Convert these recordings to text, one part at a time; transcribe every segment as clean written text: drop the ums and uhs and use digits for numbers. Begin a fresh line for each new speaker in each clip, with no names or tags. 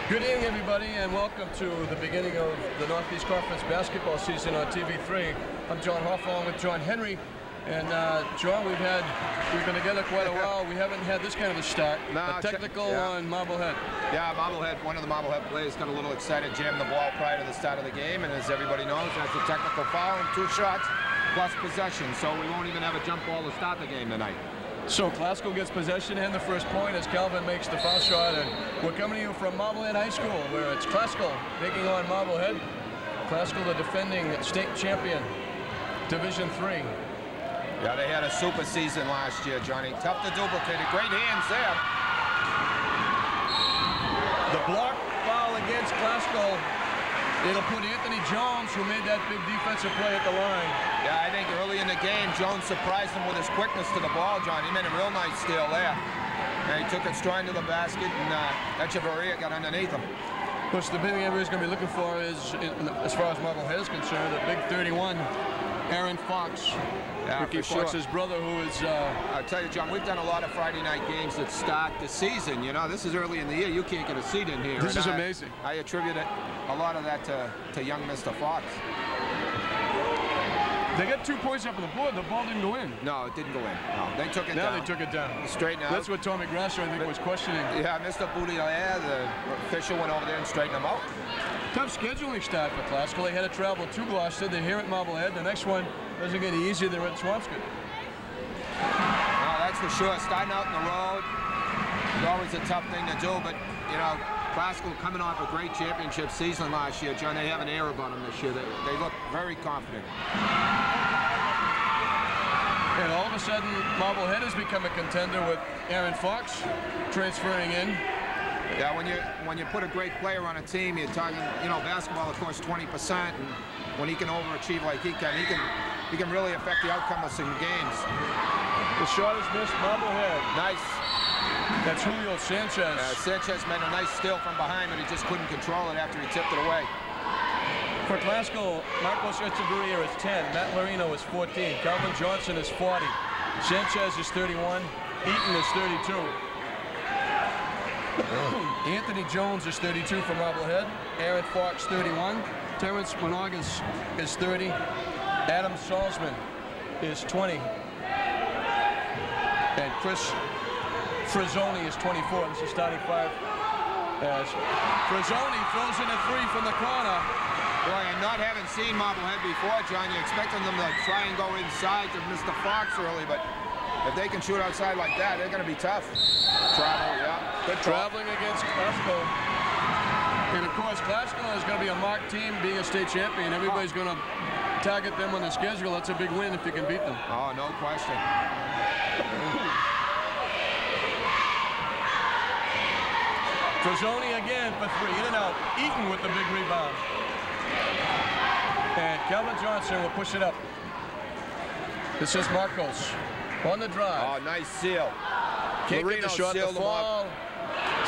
Good evening, everybody, and welcome to the beginning of the Northeast Conference basketball season on TV3. I'm John Hawthorne with John Henry. And John, we've been together quite a while. We haven't had this kind of a start. A technical on Marblehead.
Yeah, Marblehead, one of the Marblehead players got a little excited, jammed the ball prior to the start of the game, and as everybody knows, that's a technical foul and 2 shots plus possession, so we won't even have a jump ball to start the game tonight.
So Glasgow gets possession and the first point as Calvin makes the foul shot, and we're coming to you from Marblehead High School, where it's Glasgow taking on Marblehead. Glasgow, the defending state champion, Division III.
Yeah, they had a super season last year, Johnny. Tough to duplicate it. Great hands there.
The block foul against Glasgow. It'll put Anthony Jones, who made that big defensive play at the line.
Yeah, I think early in the game, Jones surprised him with his quickness to the ball, John. He made a real nice steal there. And he took it strong to the basket, and Echeverria got underneath him.
Of course, the big thing everybody's going to be looking for is, as far as Marblehead is concerned, a big 31. Aaron Fox,
yeah,
Ricky Fox's brother, who is...
I'll tell you, John, we've done a lot of Friday night games that start the season. You know, this is early in the year. You can't get a seat in here.
This is amazing.
I attribute a lot of that to young Mr. Fox.
They got 2 points up on the board. The ball didn't go in.
No, it didn't go in. No, they took it down.
Now they took it down.
Straighten out.
That's what Tommy Grasser, I think, was questioning.
Yeah, Mr. Boutier, the official, went over there and straightened him out.
Tough scheduling start for Glasgow. They had to travel to Gloucester. They're here at Marblehead. The next one doesn't get any easier. They're at Swampscott.
No, that's for sure. Starting out in the road is always a tough thing to do, but, you know, Glasgow coming off a great championship season last year, John. They have an air about them this year. They look very confident.
And all of a sudden, Marblehead has become a contender with Aaron Fox transferring in.
Yeah, when you put a great player on a team, you're talking, you know, basketball, of course, 20%, and when he can overachieve like he can really affect the outcome of some games.
The shot is missed. Marblehead.
Nice.
That's Julio Sanchez.
Sanchez made a nice steal from behind, but he just couldn't control it after he tipped it away.
For Glasgow, Marcos Echeverria is 10. Matt Marino is 14. Calvin Johnson is 40. Sanchez is 31. Eaton is 32. Anthony Jones is 32 for Marblehead. Aaron Fox, 31. Terrence Monogas is 30. Adam Salzman is 20. And Chris Frazzoni is 24. This is starting 5. As Frazzoni throws in a 3 from the corner.
Boy, and not having seen Marblehead before, John, you're expecting them to try and go inside to Mr. Fox early, but if they can shoot outside like that, they're going to be tough. Travel, yeah.
Good traveling against Glasgow. And of course, Glasgow is going to be a marked team, being a state champion. Everybody's going to target them on the schedule. That's a big win if you can beat them.
Oh, no question.
Frazzoni again for 3. In and out. Eaton with the big rebound. And Calvin Johnson will push it up. This is Marcos on the drive.
Oh, nice seal.
Can't get the shot, the fall.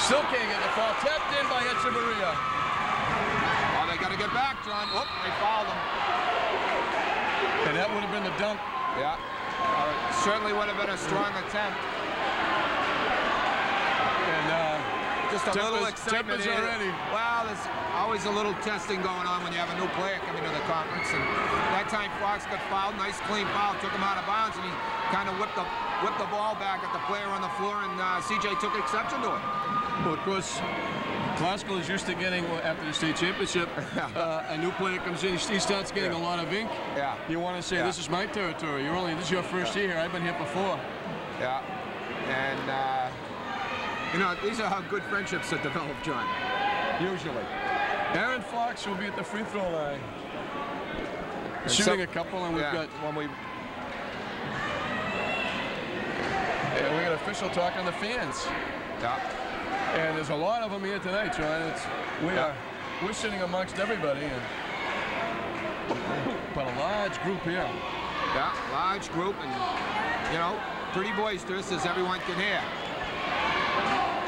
Still can't get the fall. Tapped in by Echeverria.
Oh, they got to get back, John. Whoop, they fouled him.
And that would have been the dunk.
Yeah. Certainly would have been a strong attempt.
And
just a little excitement
already.
Well, there's always a little testing going on when you have a new player coming to the conference. And that time Fox got fouled, nice clean foul, took him out of bounds, and he kind of whipped the ball back at the player on the floor, and CJ took exception to it.
Well, of course, Glasgow is used to getting, after the state championship, a new player comes in, he starts getting a lot of ink.
Yeah.
You want to say, this is my territory. This is your first year here. I've been here before.
Yeah. And, you know, these are how good friendships are developed, John. Usually.
Aaron Fox will be at the free throw line. Shooting a couple, and we've got... And we got official talk on the fans.
Yeah.
And there's a lot of them here tonight, John. We're sitting amongst everybody, but a large group here.
Yeah, large group, and, you know, pretty boisterous, as everyone can hear.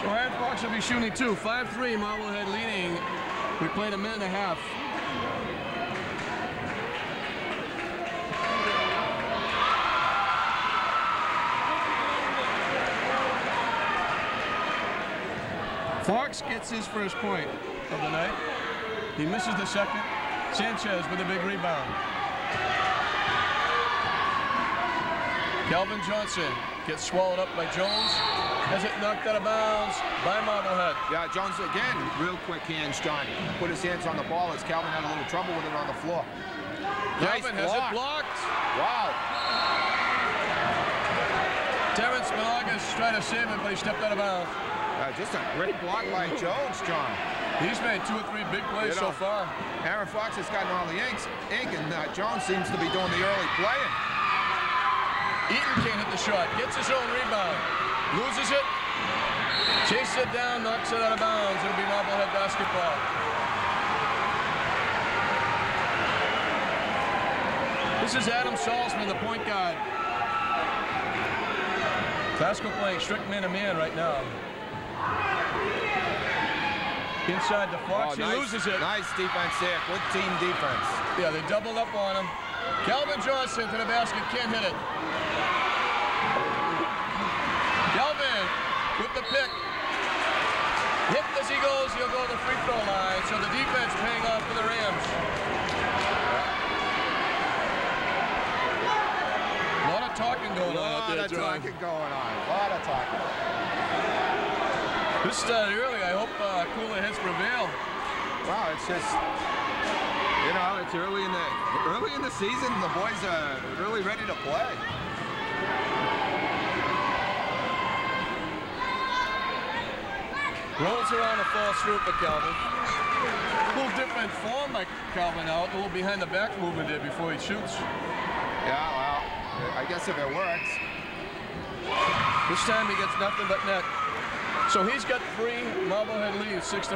So Aaron Fox will be shooting 2. 5-3, Marblehead leading. We played a minute and a half. Fox gets his first point of the night. He misses the second. Sanchez with a big rebound. Calvin Johnson gets swallowed up by Jones. Has it knocked out of bounds by Marblehead.
Yeah, Jones again, real quick hands, John. Put his hands on the ball as Calvin had a little trouble with it on the floor.
Calvin has it blocked.
Wow.
Terrence Malagas tried to save it, but he stepped out of bounds.
Just a great block by Jones, John.
He's made 2 or 3 big plays so far.
Aaron Fox has gotten all the ink, and Jones seems to be doing the early playing.
Eaton can't hit the shot. Gets his own rebound. Loses it. Chases it down, knocks it out of bounds. It'll be Marblehead basketball. This is Adam Salzman, the point guard. Glasgow playing strict man-to-man right now. Inside the Fox, he loses it.
Nice defense there, good team defense.
Yeah, they doubled up on him. Calvin Johnson to the basket, can't hit it. Calvin with the pick. Hit as he goes, he'll go to the free throw line. So the defense paying off for the Rams. A lot of talking going on out there, John.
A lot of talking.
This started early. I hope cooler heads prevail.
Wow, it's just, you know, it's early in the season. The boys are really ready to play.
Rolls around a false route for Calvin. A little different form by Calvin out. A little behind the back movement there before he shoots.
Yeah, well, I guess if it works.
This time he gets nothing but net. So he's got 3. Marblehead leads 6-5.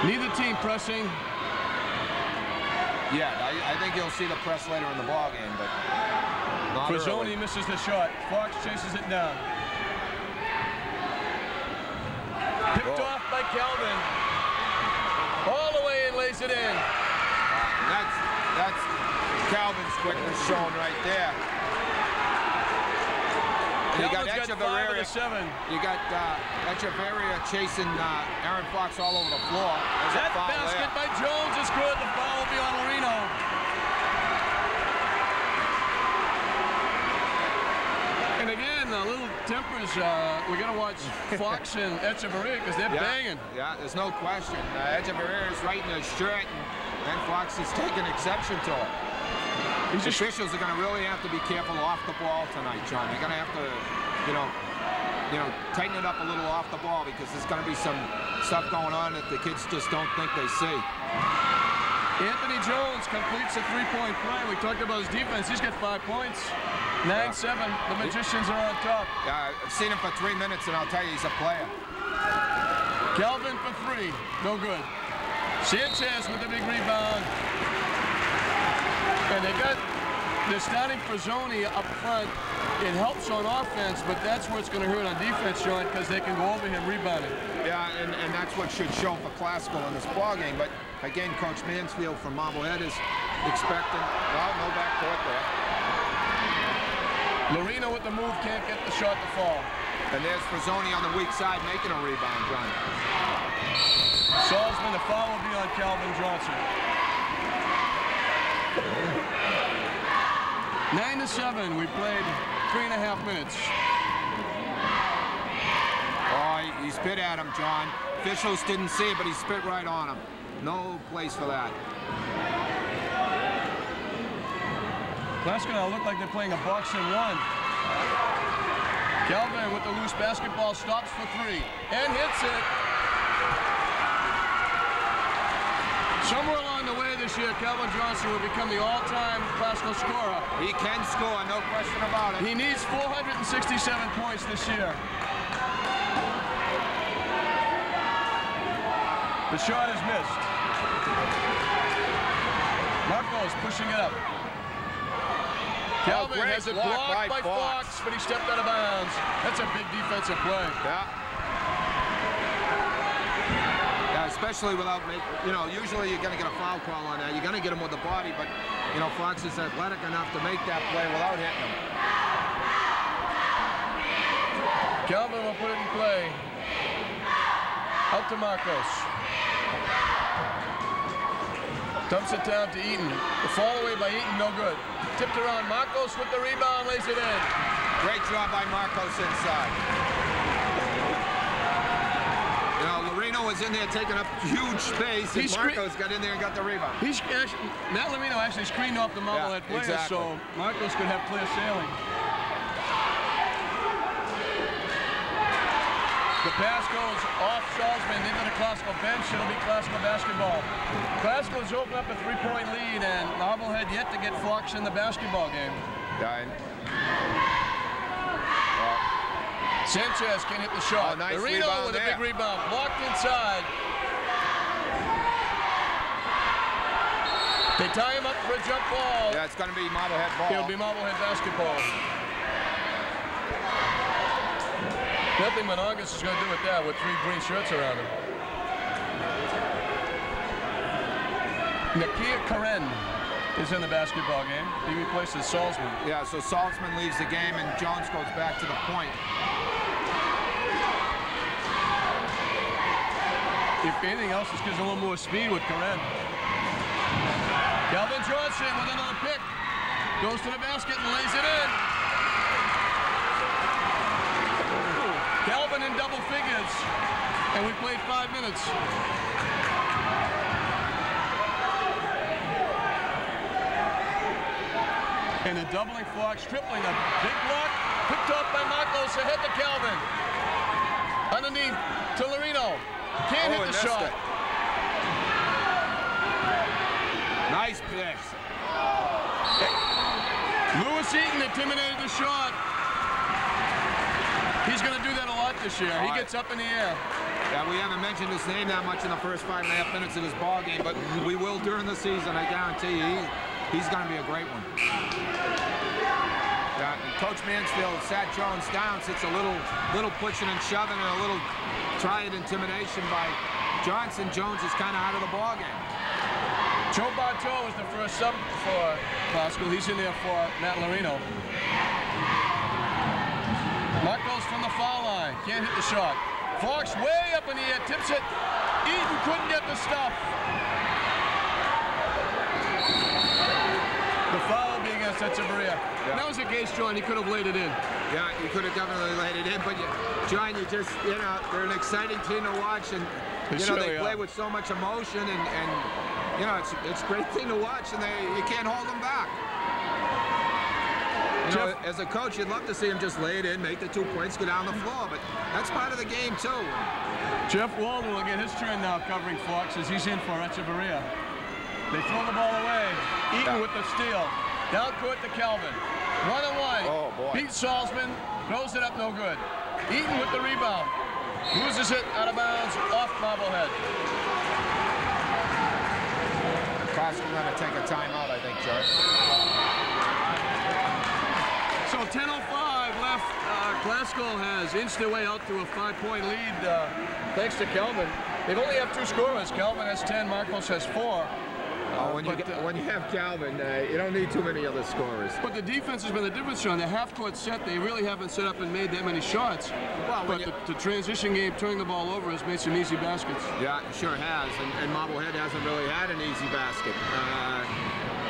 Neither team pressing.
Yeah, I think you'll see the press later in the ball game, but not
Frazzoni misses the shot. Fox chases it down. Picked off by Calvin. All the way and lays it in.
That's Calvin's quickness shown right there. You got Echeverria. You got Echeverria chasing Aaron Fox all over the floor.
That basket by Jones is good. The foul will be on Lorino. And again, a little tempers. We're going to watch Fox and Echeverria because they're banging.
Yeah, there's no question. Echeverria is right in his shirt, and Fox is taking exception to it. These officials are going to really have to be careful off the ball tonight, John. They're going to have to, you know, tighten it up a little off the ball because there's going to be some stuff going on that the kids just don't think they see.
Anthony Jones completes a 3-point play. We talked about his defense. He's got 5 points. 9-7. The Magicians are on top.
Yeah, I've seen him for 3 minutes, and I'll tell you, he's a player.
Calvin for 3. No good. Sanchez with the big rebound. And they're starting Frazzoni up front. It helps on offense, but that's where it's going to hurt on defense, John, because they can go over him rebounding. Yeah,
and that's what should show for Classical in this ball game. But again, Coach Mansfield from Marblehead is expecting, well, no backcourt there.
Lorino with the move, can't get the shot to fall.
And there's Frazzoni on the weak side making a rebound, John.
Salzman, the foul will be on Calvin Johnson. 9-7. We played 3.5 minutes.
Oh, he spit at him, John. Officials didn't see it, but he spit right on him. No place for that.
Glasgow now look like they're playing a box and 1. Calvin with the loose basketball stops for 3 and hits it. Somewhere along the way this year, Calvin Johnson will become the all-time Glasgow scorer.
He can score, no question about it.
He needs 467 points this year. The shot is missed. Marco's pushing it up. Calvin has it blocked by Fox, but he stepped out of bounds. That's a big defensive play.
Yeah. Especially without making, usually you're going to get a foul call on that. You're going to get him with the body, but, Fox is athletic enough to make that play without hitting him.
Calvin will put it in play. Out to Marcos. Dumps it down to Eaton. The fall away by Eaton, no good. Tipped around. Marcos with the rebound, lays it in.
Great job by Marcos inside. You know, Lorino was in there taking up huge space, and Marcos got in there and got the rebound.
Matt Lorino actually screened off the Marblehead player,
exactly.
so Marcos could have clear sailing. The pass goes off Salzman into the Classical bench. It'll be Classical basketball. Classical's opened up a 3-point lead, and Marblehead yet to get Fox in the basketball game. Sanchez can hit the shot.
Oh, nice
Lorino with a big rebound. Blocked inside. They tie him up for a jump ball.
Yeah, it's going to be Marblehead ball.
It'll be Marblehead basketball. Nothing Monongas is going to do with that with 3 green shirts around him. Nakia Karen is in the basketball game. He replaces Salzman.
Yeah, so Salzman leaves the game and Jones goes back to the point.
If anything else, this gives a little more speed with Karen. Calvin Johnson with another pick. Goes to the basket and lays it in. Calvin in double figures, and we played 5 minutes. And a doubling Fox, tripling a big block, picked off by Marcos, ahead to Calvin. Underneath to Lorino, can't hit the shot.
Nice pick.
Lewis Eaton intimidated the shot. He's going to do that a lot this year. He gets up in the air.
Yeah, we haven't mentioned his name that much in the first 5.5 minutes of this ball game, but we will during the season. I guarantee you, he's going to be a great one. Yeah, and Coach Mansfield sat Jones down, sits a little pushing and shoving and a little triad intimidation by Johnson. Jones is kind of out of the ball game.
Joe Bartow is the first sub for Classical. He's in there for Matt Lorino. Marcos from the foul line. Can't hit the shot. Fox way up in the air. Tips it. Eaton couldn't get the stuff. The foul being against Echeverria. Yeah. That was against John. He could have laid it in.
Yeah, he could have definitely laid it in. But, John, you just, you know, they're an exciting team to watch. And, you know, they play with so much emotion. And you know, it's a great thing to watch. And you can't hold them back. You know, as a coach, you'd love to see him just lay it in, make the 2 points, go down the floor, but that's part of the game, too.
Jeff Walden will get his turn now covering Fox as he's in for Echeverria. They throw the ball away. Eaton with the steal. Down court to Calvin. 1-on-1.
Oh, boy.
Beats Salzman. Throws it up, no good. Eaton with the rebound. Loses it out of bounds off Marblehead.
Classical going to take a timeout, I think, George.
So 10:05 left. Classical has inched their way out to a 5-point lead thanks to Calvin. They only have 2 scorers. Calvin has 10, Marcos has 4.
When you have Calvin, you don't need too many other scorers.
But the defense has been the difference, John. The half-court set, they really haven't set up and made that many shots. Well, but the transition game, turning the ball over, has made some easy baskets.
Yeah, it sure has. And Marblehead hasn't really had an easy basket.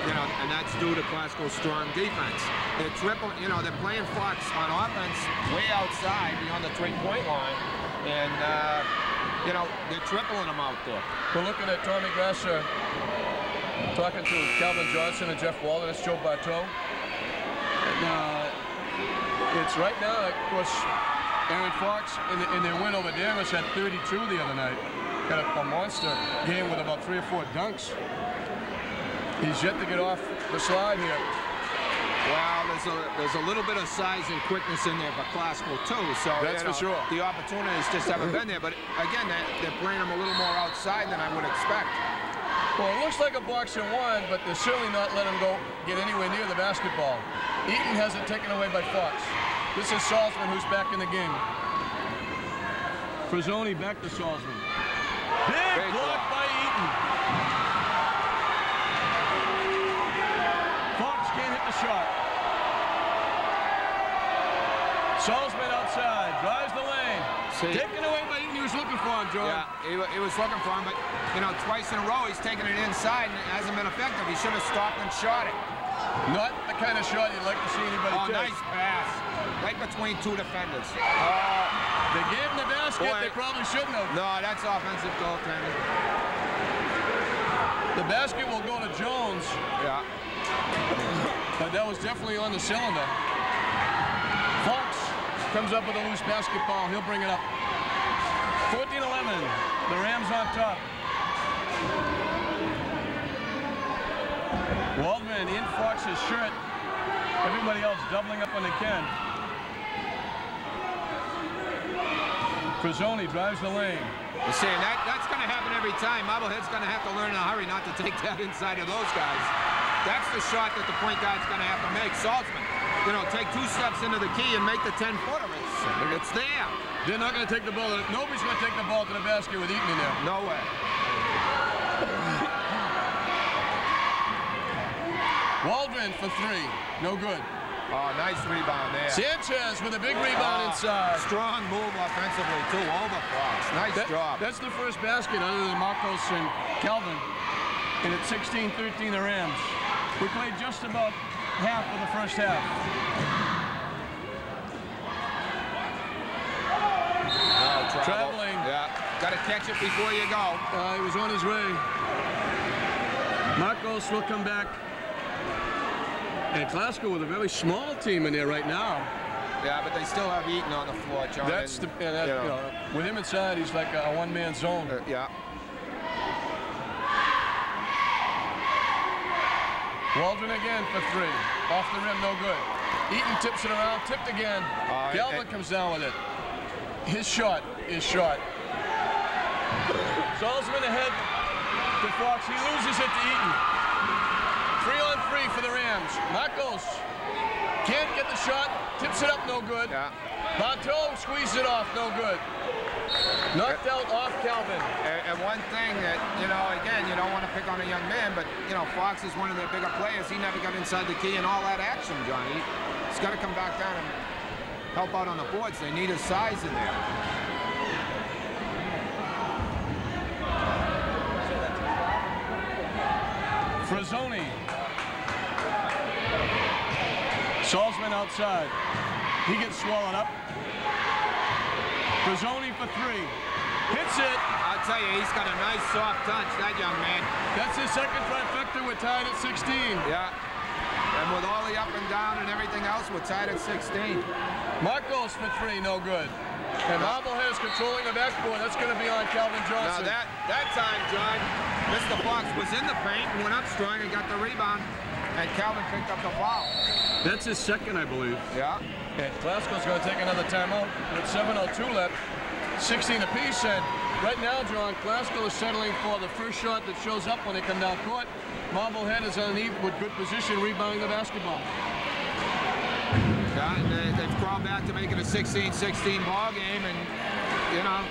You know, and that's due to Classical's strong defense. They're they're playing Fox on offense way outside beyond the 3-point line. And, you know, they're tripling them out there.
We're looking at Tommy Grasser talking to Calvin Johnson and Jeff Walden. That's Joe Bartow. And it's right now, of course, Aaron Fox in their win over Davis had 32 the other night. Got a monster game with about 3 or 4 dunks. He's yet to get off the slide here.
Well, there's a little bit of size and quickness in there for Classical, too. So
that's for sure.
The opportunities just haven't been there. But, again, they're playing them a little more outside than I would expect.
Well, it looks like a box and one, but they're certainly not letting him get anywhere near the basketball. Eaton has it taken away by Fox. This is Salzman who's back in the game. Frazzoni back to Salzman. Big block by Eaton. Fox can't hit the shot. Salzman out outside, drives the lane. Taken away by Eaton. He was looking for him, John.
Yeah, he was looking for him, but, you know, twice in a row he's taken it inside and it hasn't been effective. He should have stopped and shot it.
Not the kind of shot you'd like to see anybody take.
Nice pass. Right between two defenders.
They gave him the basket. Boy, they probably shouldn't have.
No, that's offensive goaltending.
The basket will go to Jones.
Yeah.
But that was definitely on the cylinder. Fox comes up with a loose basketball. He'll bring it up. 14-11. The Rams on top. Waldman in Fox's shirt. Everybody else doubling up when they can. Frazzoni drives the lane.
You're saying that's going to happen every time. Marblehead's going to have to learn in a hurry not to take that inside of those guys. That's the shot that the point guard's going to have to make. Saltzman, you know, take 2 steps into the key and make the 10-footer. It's there.
They're not going to take the ball. Nobody's going to take the ball to the basket with Eaton in there.
No way.
Waldman for 3. No good.
Oh, nice rebound there.
Sanchez with a big rebound inside.
Strong move offensively, too, over Fox. Nice job.
That's the first basket other than Marcos and Calvin. And it's 16-13 the Rams. We played just about half of the first half. Traveling.
Yeah, got to catch it before you go.
He was on his way. Marcos will come back. And Glasgow with a very small team in there right now.
Yeah, but they still have Eaton on the floor, John.
That's the, you know, with him inside, he's like a one-man zone.
Yeah.
Waldron again for 3. Off the rim, no good. Eaton tips it around, tipped again. Galvin comes down with it. His shot is short. Salzman ahead to Fox. He loses it to Eaton. 3-on-3 for the Rams. Marcos can't get the shot. Tips it up, no good.
Yeah.
Bateau squeezes it off, no good. Knocked out off Calvin.
And one thing that, you know, again, you don't want to pick on a young man, but, you know, Fox is one of their bigger players. He never got inside the key and all that action, Johnny. He's got to come back down and help out on the boards. They need his size in there.
Frazzoni. Salzman outside. He gets swallowed up. Frazzoni for 3. Hits it.
I'll tell you, he's got a nice soft touch, that young man.
That's his second trifecta. We're tied at 16.
Yeah. And with all the up and down and everything else, we're tied at 16.
Marcos for 3, no good. And Marblehead is controlling the backboard. That's going to be on Calvin Johnson.
Now that time, John, Mr. Fox was in the paint and went up strong and got the rebound. And Calvin picked up the foul.
That's his second, I believe.
Yeah.
And Glasgow's going to take another timeout with 7:02 left. 16 apiece. And right now, John, Glasgow is settling for the first shot that shows up when they come down court. Marblehead is underneath with good position, rebounding the basketball.
Yeah, and they've crawled back to make it a 16-16 ball game. And, you know,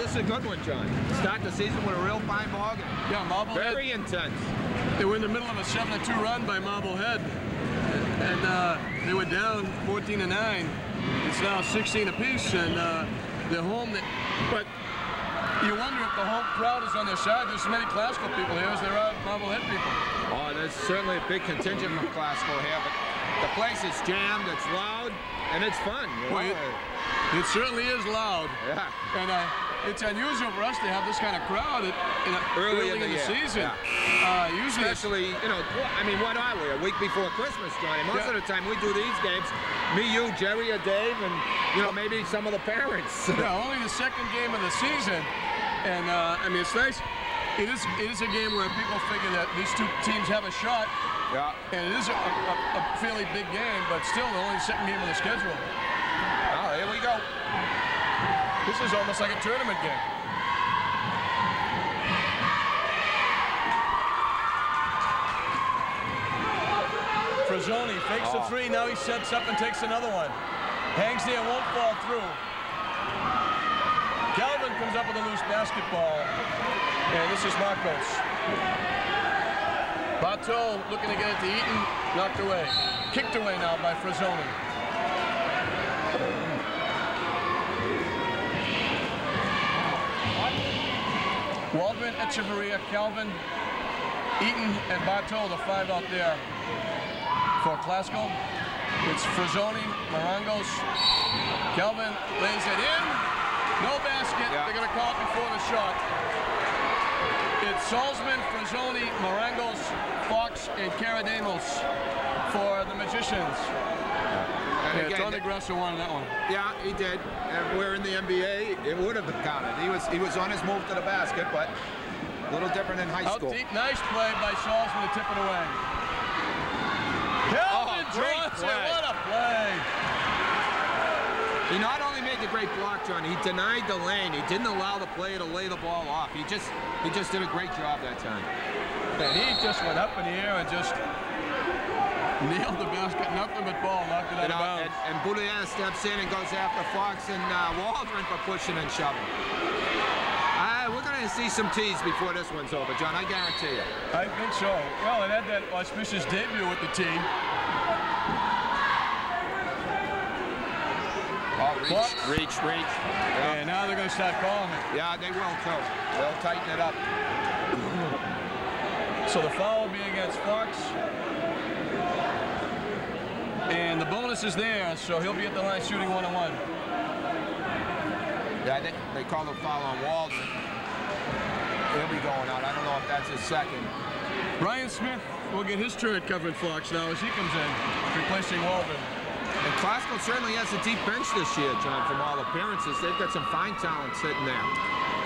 this is a good one, John. Start the season with a real fine ball game.
Yeah, Marblehead.
Very intense.
They were in the middle of a 7-2 run by Marblehead. And they were down 14-9. It's now 16 apiece, and they're home. But you wonder if the home crowd is on their side. There's as many Glasgow people here as there are Marblehead people.
Oh, there's certainly a big contingent from Glasgow here, but the place is jammed, it's loud, and it's fun.
Well, it certainly is loud.
Yeah.
And it's unusual for us to have this kind of crowd early in the season.
Yeah.
Usually,
especially, you know, I mean, what are we? A week before Christmas, Johnny. Most of the time we do these games, me, you, Jerry, or Dave, and, you know, maybe some of the parents.
Yeah, only the second game of the season. And, I mean, it's nice. It is a game where people figure that these two teams have a shot.
Yeah.
And it is a fairly big game, but still the only second game of the schedule.
Oh, here we go.
This is almost like a tournament game. Frazzoni fakes the 3, now he sets up and takes another one. Hangs there, won't fall through. Calvin comes up with a loose basketball. And this is Marcos. Bateau looking to get it to Eaton, knocked away. Kicked away now by Frazzoni. Lynn, Echeverria, Calvin, Eaton, and Bartow, the 5 out there for Glasgow. It's Frazzoni, Marangos. Calvin lays it in. No basket.
Yeah.
They're going to call it before the shot. It's Salzman, Frazzoni, Marangos, Fox, and Karadamos for the Magicians.
And again,
Tony Grasso won that one.
Yeah, he did. And we're in the NBA, it would have been counted. He was on his move to the basket, but a little different in high school.
Out deep, nice play by Salzman to tip it away. Calvin Johnson, what a play!
He not only made the great block, John, he denied the lane. He didn't allow the player to lay the ball off. He just did a great job that time.
And he just went up in the air and just nailed the basket, nothing but ball, knocked it out of bounds.
And Boulian steps in and goes after Fox and Waldron for pushing and shoving. We're going to see some tees before this one's over, John, I guarantee you.
I think so. Well, it had that auspicious debut with the tee.
Oh, reach. Yeah.
And now they're going to start calling it.
Yeah, they will too. They'll tighten it up.
So the foul will be against Fox. And the bonus is there, so he'll be at the line shooting 1-on-1.
Yeah, I think they call the foul on Waldron. He'll be going out. I don't know if that's his second.
Brian Smith will get his turn covering Fox now as he comes in, replacing Waldron.
And Glasgow certainly has a deep bench this year, John, from all appearances. They've got some fine talent sitting there.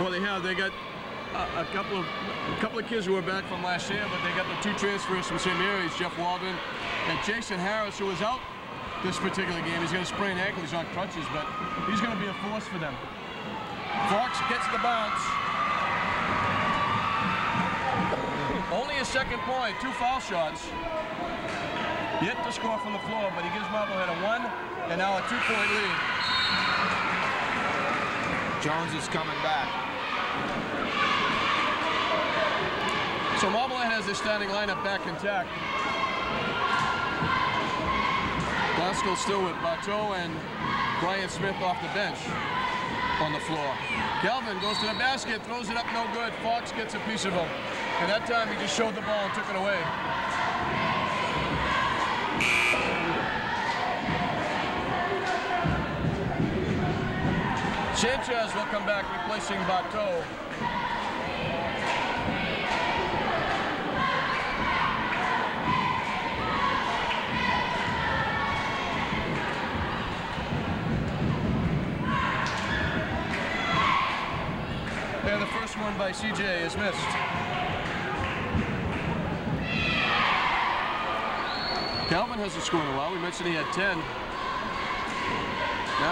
Well, they have. They got a couple of kids who were back from last year, but they got the 2 transfers from St. Mary's, Jeff Waldron and Jason Harris, who was out this particular game. He's going to sprain ankle. He's on crutches, but he's going to be a force for them. Fox gets the bounce. Only a second point, 2 foul shots. Yet to score from the floor, but he gives Marblehead a 1 and now a 2-point lead.
Jones is coming back.
So Marblehead has their starting lineup back intact. Glasgow still with Bartow and Brian Smith off the bench on the floor. Calvin goes to the basket, throws it up, no good. Fox gets a piece of him. And that time he just showed the ball and took it away. Sanchez will come back replacing Bartow. And the first one by CJ is missed. Calvin hasn't scored in a while. We mentioned he had 10. No,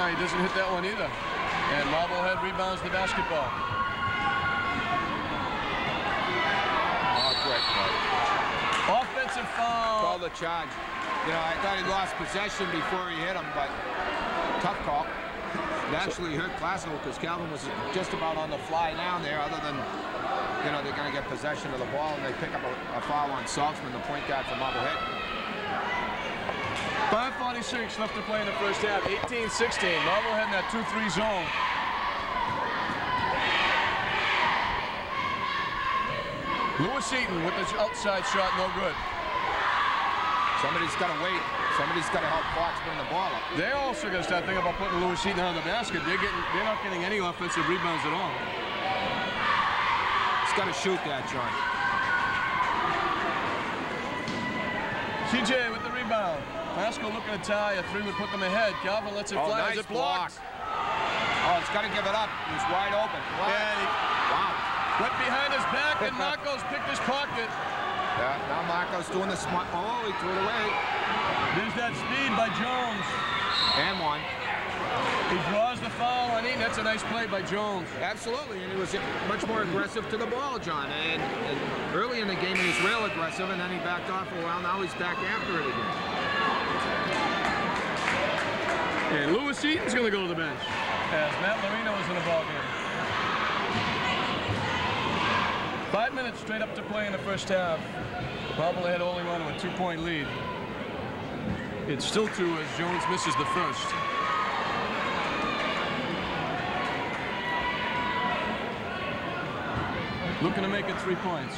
he doesn't hit that one either. And Marblehead rebounds the basketball.
Oh, great play.
Offensive foul.
Call the charge. You know, I thought he lost possession before he hit him, but tough call. It actually hurt Glasgow because Calvin was just about on the fly down there, other than, you know, they're going to get possession of the ball and they pick up a foul on Salzman, the point guard for Marblehead.
5:46 left to play in the first half. 18-16. Marblehead in that 2-3 zone. Lewis Eaton with his outside shot, no good.
Somebody's got to wait. Somebody's got to help Fox bring the ball up.
They're also going to start thinking about putting Lewis Eaton out of the basket. They're not getting any offensive rebounds at all.
He's got to shoot that, John.
CJ with the rebound. Glasgow looking to tie. A 3 would put them ahead. Calvin lets it fly.
Nice
Is it blocked?
Oh, it's got to give it up. He's wide open.
And he went behind his back, and Marcos picked his pocket.
Yeah, now Marcos doing the smart. Oh, he threw it away.
There's that speed by Jones.
And one.
He draws the foul on Eaton. That's a nice play by Jones.
Absolutely, and he was much more aggressive to the ball, John. And early in the game, he was real aggressive, and then he backed off for a while. Now he's back after it again.
And Lewis Eaton's going to go to the bench as Matt Marino is in the ballgame. 5 minutes straight up to play in the first half. Marblehead holding on to a 2-point lead. It's still 2 as Jones misses the first. Looking to make it 3 points.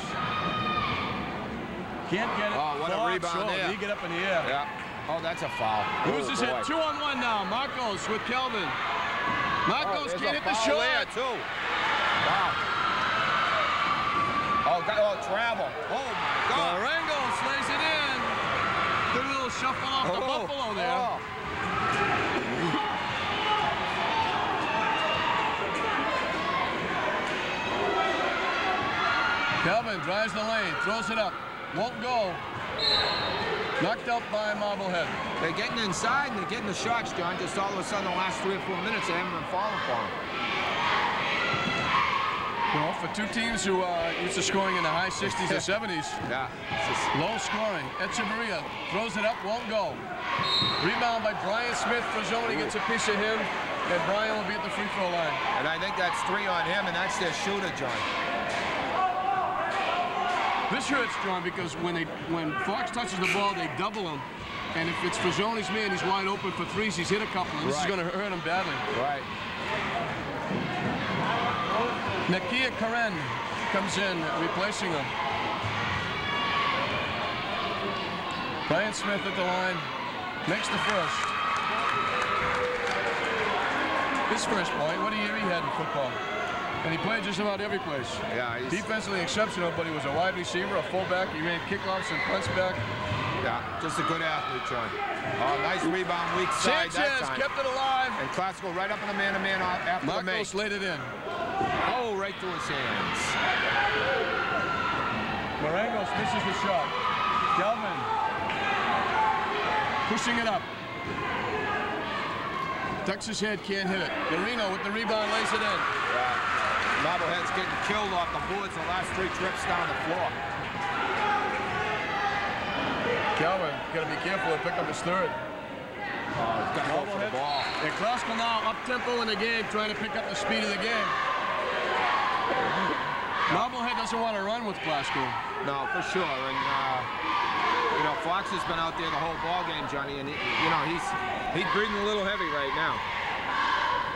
Can't get it.
Oh, what a rebound there.
He get up in the air.
Yeah. Oh, that's a foul.
Loses it. 2-on-1 now. Marcos with Kelvin. Marcos can't hit the shot.
There too. Wow. Oh, travel. Oh, my God.
Marengo slays it in. Good little shuffle off the Buffalo there.
Oh.
Kelvin drives the lane, throws it up. Won't go. Knocked out by Marblehead.
They're getting inside and they're getting the shots, John. Just all of a sudden, the last 3 or 4 minutes, they haven't been falling for them.
Well, for two teams who are used to scoring in the high 60s or 70s,
yeah,
low scoring. Echeverria throws it up, won't go. Rebound by Brian Smith. Frazzoni gets a piece of him, and Brian will be at the free throw line.
And I think that's 3 on him, and that's their shooter, John.
This hurts, John, because when Fox touches the ball, they double him. And if it's Frazzoni's man, he's wide open for threes. He's hit a couple, and this is going to hurt him badly.
Right.
Nakia Karen comes in, replacing him. Brian Smith at the line, makes the first. His first point, what a year he had in football. And he played just about every place.
Yeah, he's
defensively exceptional, but he was a wide receiver, a fullback. He ran kickoffs and punts back.
Yeah, just a good athlete, John. Oh, nice rebound, weak side that time.
Kept it alive.
And Classical right up in the man-to-man after the make.
Marcos laid it in.
Oh, right through his hands.
Marangos misses the shot. Kelvin pushing it up. Ducks his head, can't hit it. Garino with the rebound, lays it in.
Marblehead's getting killed off the boards the last 3 trips down the floor.
Kelvin, got to be careful to pick up his third.
He's got to go for the ball.
And Klaskal now up-tempo in the game, trying to pick up the speed of the game. Marblehead doesn't want to run with Klaskal.
No, for sure. And, you know, Fox has been out there the whole ball game, Johnny, and, you know, he's breathing a little heavy right now.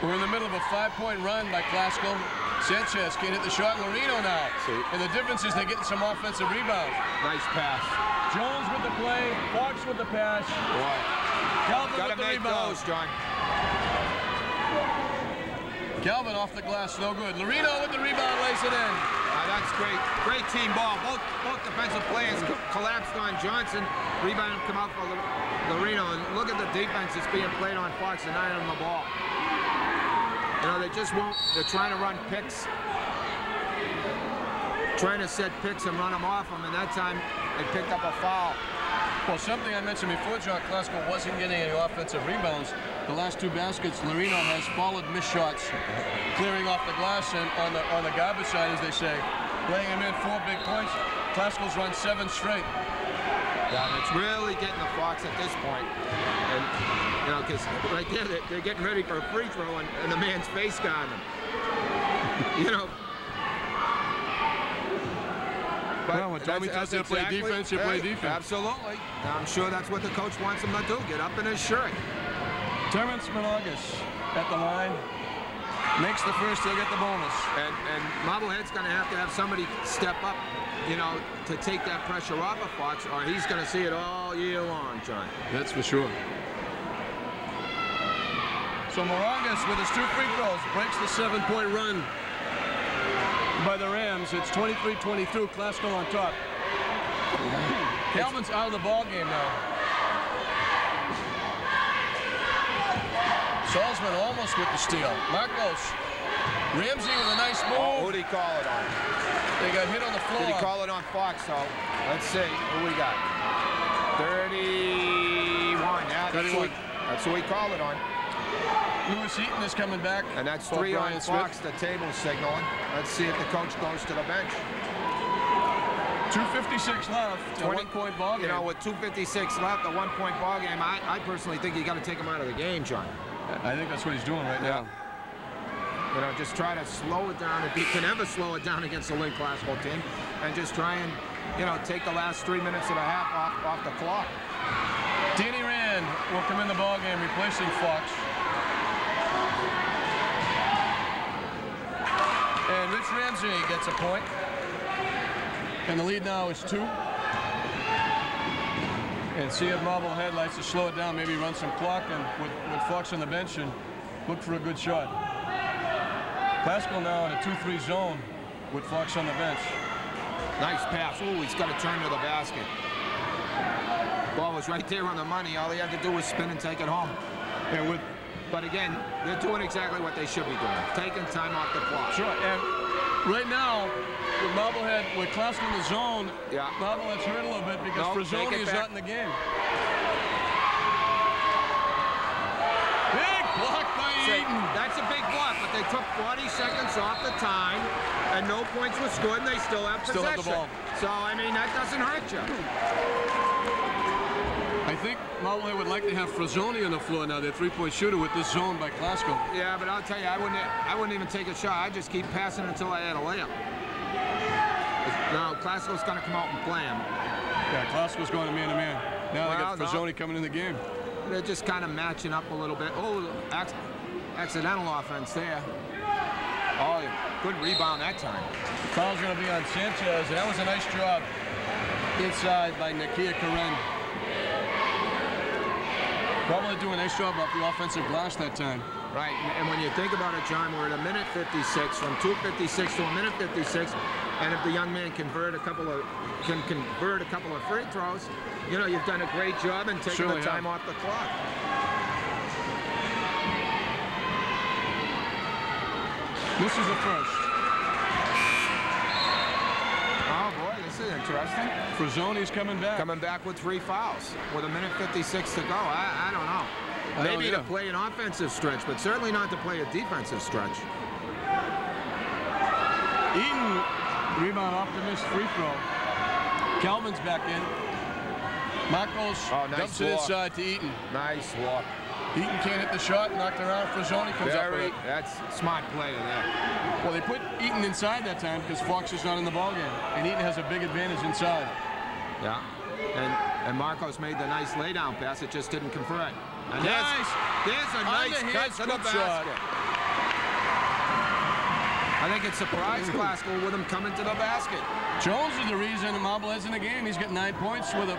We're in the middle of a 5-point run by Klaskal. Sanchez can't hit the shot. Marino now.
See.
And the difference is they're getting some offensive rebounds.
Nice pass.
Jones with the play. Fox with the pass.
Boy.
Calvin
Gotta
with the
make
rebound.
those, John.
Calvin off the glass, no good. Larino with the rebound, lays it in.
That's great. Great team ball. Both defensive players collapsed on Johnson. Rebound come out for Larino. And look at the defense that's being played on Fox and not on the ball. You know, they just won't. They're trying to run picks. Trying to set picks and run them off them. And that time, they picked up a foul.
Well, something I mentioned before, John, Klaskal wasn't getting any offensive rebounds. The last 2 baskets, Larino has followed missed shots, clearing off the glass and on the garbage side, as they say, laying him in 4 big points. Klaskal's run 7 straight.
Yeah, and it's really getting the Fox at this point. And, you know, because right there, they're getting ready for a free throw, and the man's face guarding them. You know.
Well, when Tommy tells you to play defense, you play defense.
Absolutely. I'm sure that's what the coach wants him to do, get up in his shirt.
Terrence Monagas at the line. Makes the first, he'll get the bonus.
And Marblehead's going to have somebody step up, you know, to take that pressure off of Fox, or he's going to see it all year long, John.
That's for sure. So Morangas with his 2 free throws breaks the 7-point run by the Rams. It's 23-22, Klaskal on top. Calvin's out of the ball game now. Salzman almost with the steal. Marcos. Ramsey with a nice move.
Oh, who'd he call it on?
They got hit on the floor.
Did he call it on Fox, though? Let's see. Who we got? 31. Yeah,
31.
That's who he called it on.
Lewis Eaton is coming back.
And that's 3 on Fox, the table signaling. Let's see if the coach goes to the bench.
2:56 left, a 1-point ball game.
You know, with 2:56 left, a 1-point ball game, I personally think you got to take him out of the game, John.
I think that's what he's doing right now.
You know, just try to slow it down if he can ever slow it down against the Lynn Klaskal team, and just try and, you know, take the last 3 minutes and a half off the clock.
Danny Rand will come in the ball game, replacing Fox. And Rich Ramsey gets a point. And the lead now is 2. And see if Marblehead likes to slow it down, maybe run some clock, and with Fox on the bench and look for a good shot. Classical now in a 2-3 zone with Fox on the bench.
Nice pass. Oh, he's got to turn to the basket. Ball was right there on the money. All he had to do was spin and take it home.
And
but again, they're doing exactly what they should be doing, taking time off the clock.
Sure. And right now, with Marblehead, with Classical in the zone, Marblehead's hurt a little bit because Frazzoni is not in the game. Big block by Eaton.
That's a big block, but they took 40 seconds off the time, and no points were scored, and they still have possession.
Still have the ball.
So, I mean, that doesn't hurt you.
I think Marblehead would like to have Frazzoni on the floor now, their three-point shooter, with this zone by Classical.
Yeah, but I'll tell you, I wouldn't even take a shot. I'd just keep passing until I had a layup. Now, Classical's going to come out and play him.
Yeah, Classical's going to man-to-man. Now they got Frazzoni coming in the game.
They're just kind of matching up a little bit. Oh, accidental offense there. Oh, good rebound that time.
Foul's going to be on Sanchez, and that was a nice job inside by Nakia Karen. Probably doing a nice job off the offensive glass that time.
Right, and when you think about it, John, we're at a minute 56, from 2:56 to a minute 56, and if the young man can convert a couple of free throws, you know, you've done a great job in taking the time off the clock.
This is the first.
Oh boy, this is interesting.
Frazzoni's coming back.
Coming back with 3 fouls with a minute 56 to go. I don't know. Maybe to play an offensive stretch, but certainly not to play a defensive stretch.
Eaton, rebound off the missed free throw. Calvin's back in. Marcos dumps it inside to Eaton.
Nice walk.
Eaton can't hit the shot, knocked around. Frazzoni comes up with it.
That's smart play there.
Well, they put Eaton inside that time because Fox is not in the ballgame, and Eaton has a big advantage inside.
Yeah, and Marcos made the nice laydown pass. It just didn't convert. And there's a nice cut to the basket. I think it surprised Classical with him coming to the basket.
Jones is the reason Marblehead's in the game. He's got 9 points with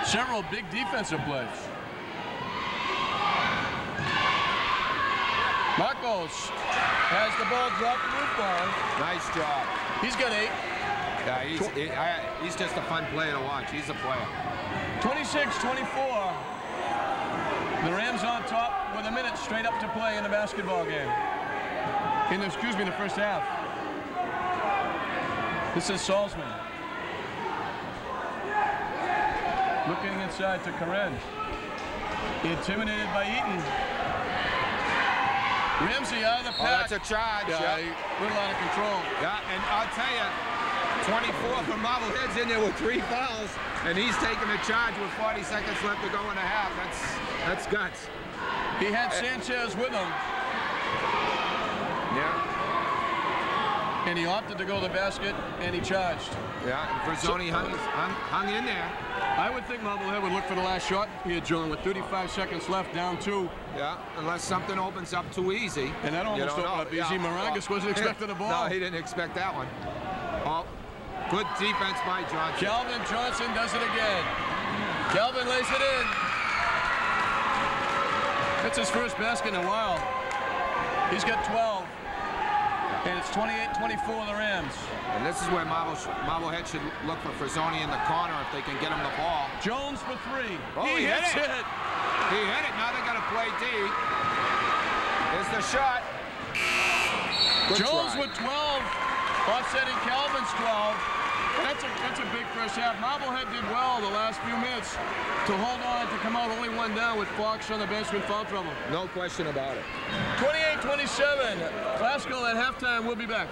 several big defensive plays. Marcos has the ball dropped to move on.
Nice job.
He's got 8.
Yeah, he's just a fun player to watch. He's a player.
26-24. The Rams on top with a minute straight up to play in the basketball game. In the first half. This is Salzman. Looking inside to Karen. Intimidated by Eaton. Ramsey out of the pack.
Oh, that's a charge.
Yeah, a little out of control.
Yeah, and I'll tell you, 24 from Marblehead's in there with 3 fouls, and he's taking a charge with 40 seconds left to go in a half. That's guts.
He had Sanchez with him.
Yeah.
And he opted to go to the basket, and he charged.
Yeah, and Frazzoni hung in there.
I would think Marblehead would look for the last shot here, John, with 35 seconds left, down 2.
Yeah, unless something opens up too easy.
And that almost opened up easy. Morangas wasn't expecting the ball.
No, he didn't expect that one. Oh, good defense by Johnson.
Calvin Johnson does it again. Calvin lays it in. That's his first basket in a while. He's got 12. And it's 28-24 the Rams.
And this is where Marblehead should look for Frazzoni in the corner if they can get him the ball.
Jones for 3.
Oh, he hits it. He hit it. Now they got to play D. Here's the shot. Good
Jones
try.
with 12, offsetting Calvin's 12. That's a big first half. Marblehead did well the last few minutes to hold on to come out only 1 down with Fox on the bench with foul trouble.
No question about it.
28-27. Classical at halftime. We'll be back.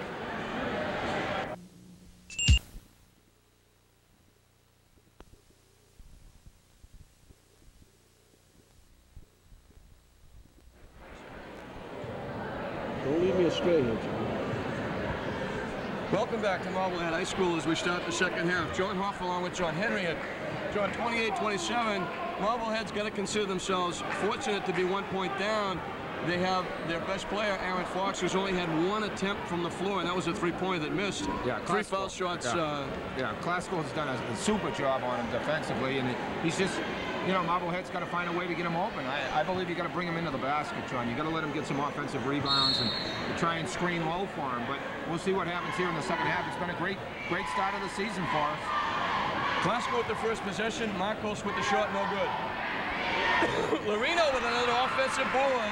Don't leave me astray here, John. Welcome back to Marblehead High School as we start the second half. John Hoff along with John Henry at John 28-27. Marblehead's got to consider themselves fortunate to be 1 point down they have their best player, Aaron Fox, who's only had one attempt from the floor, and that was a three-pointer that missed.
Yeah,
3 foul shots.
Yeah, Klasko's done a super job on him defensively, and he's just, you know, Marblehead's got to find a way to get him open. I believe you got to bring him into the basket, John. You got to let him get some offensive rebounds and try and screen low for him. But we'll see what happens here in the second half. It's been a great start of the season for us.
Klasko with the first possession. Marcos with the shot, no good. Lorino with another offensive board.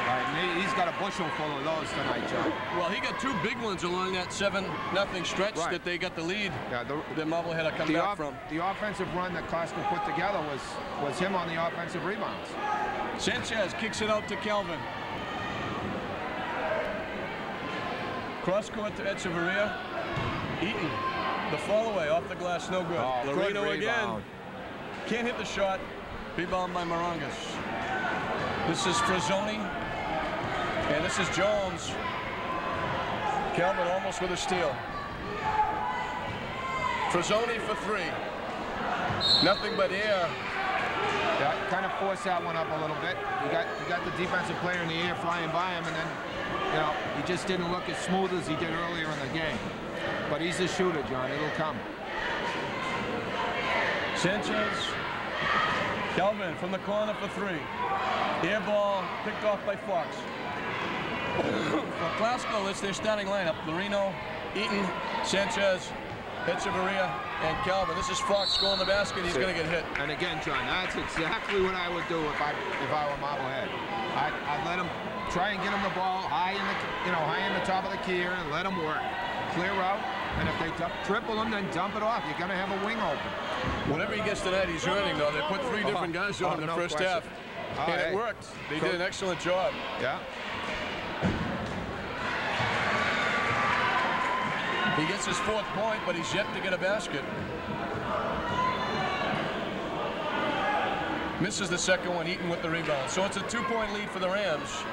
All right, he's got a bushel full of those tonight, John.
Well, he got 2 big ones along that 7-0 stretch that they got the lead.
Yeah,
that Marblehead had come back from.
The offensive run that Klasko put together was him on the offensive rebounds.
Sanchez kicks it out to Kelvin. Cross court to Echeverria. Eaton, the fall-away off the glass, no good.
Oh,
Lorino again. Can't hit the shot. Rebound by Morangas. This is Frazzoni. And this is Jones. Kelvin almost with a steal. Frazzoni for 3. Nothing but air.
Yeah, kind of forced that one up a little bit. You got the defensive player in the air flying by him, and then, you know, he just didn't look as smooth as he did earlier in the game. But he's a shooter, John. It'll come.
Sanchez. Kelvin from the corner for 3. Air ball picked off by Fox. For Klasko, it's their starting lineup. Lorino, Eaton, Sanchez, Echeverria, and Kelvin. This is Fox going to the basket. He's going to get hit.
And again, John, that's exactly what I would do if I were Marblehead. I'd let him try and get him the ball high in the top of the key here and let him work. Clear out, and if they triple him, then dump it off. You're going to have a wing open.
Whatever he gets tonight, he's earning, though. They put 3 different guys on in the first half. And it worked. They did an excellent job.
Yeah.
He gets his 4th point, but he's yet to get a basket. Misses the second one, Eaton with the rebound. So it's a 2-point lead for the Rams.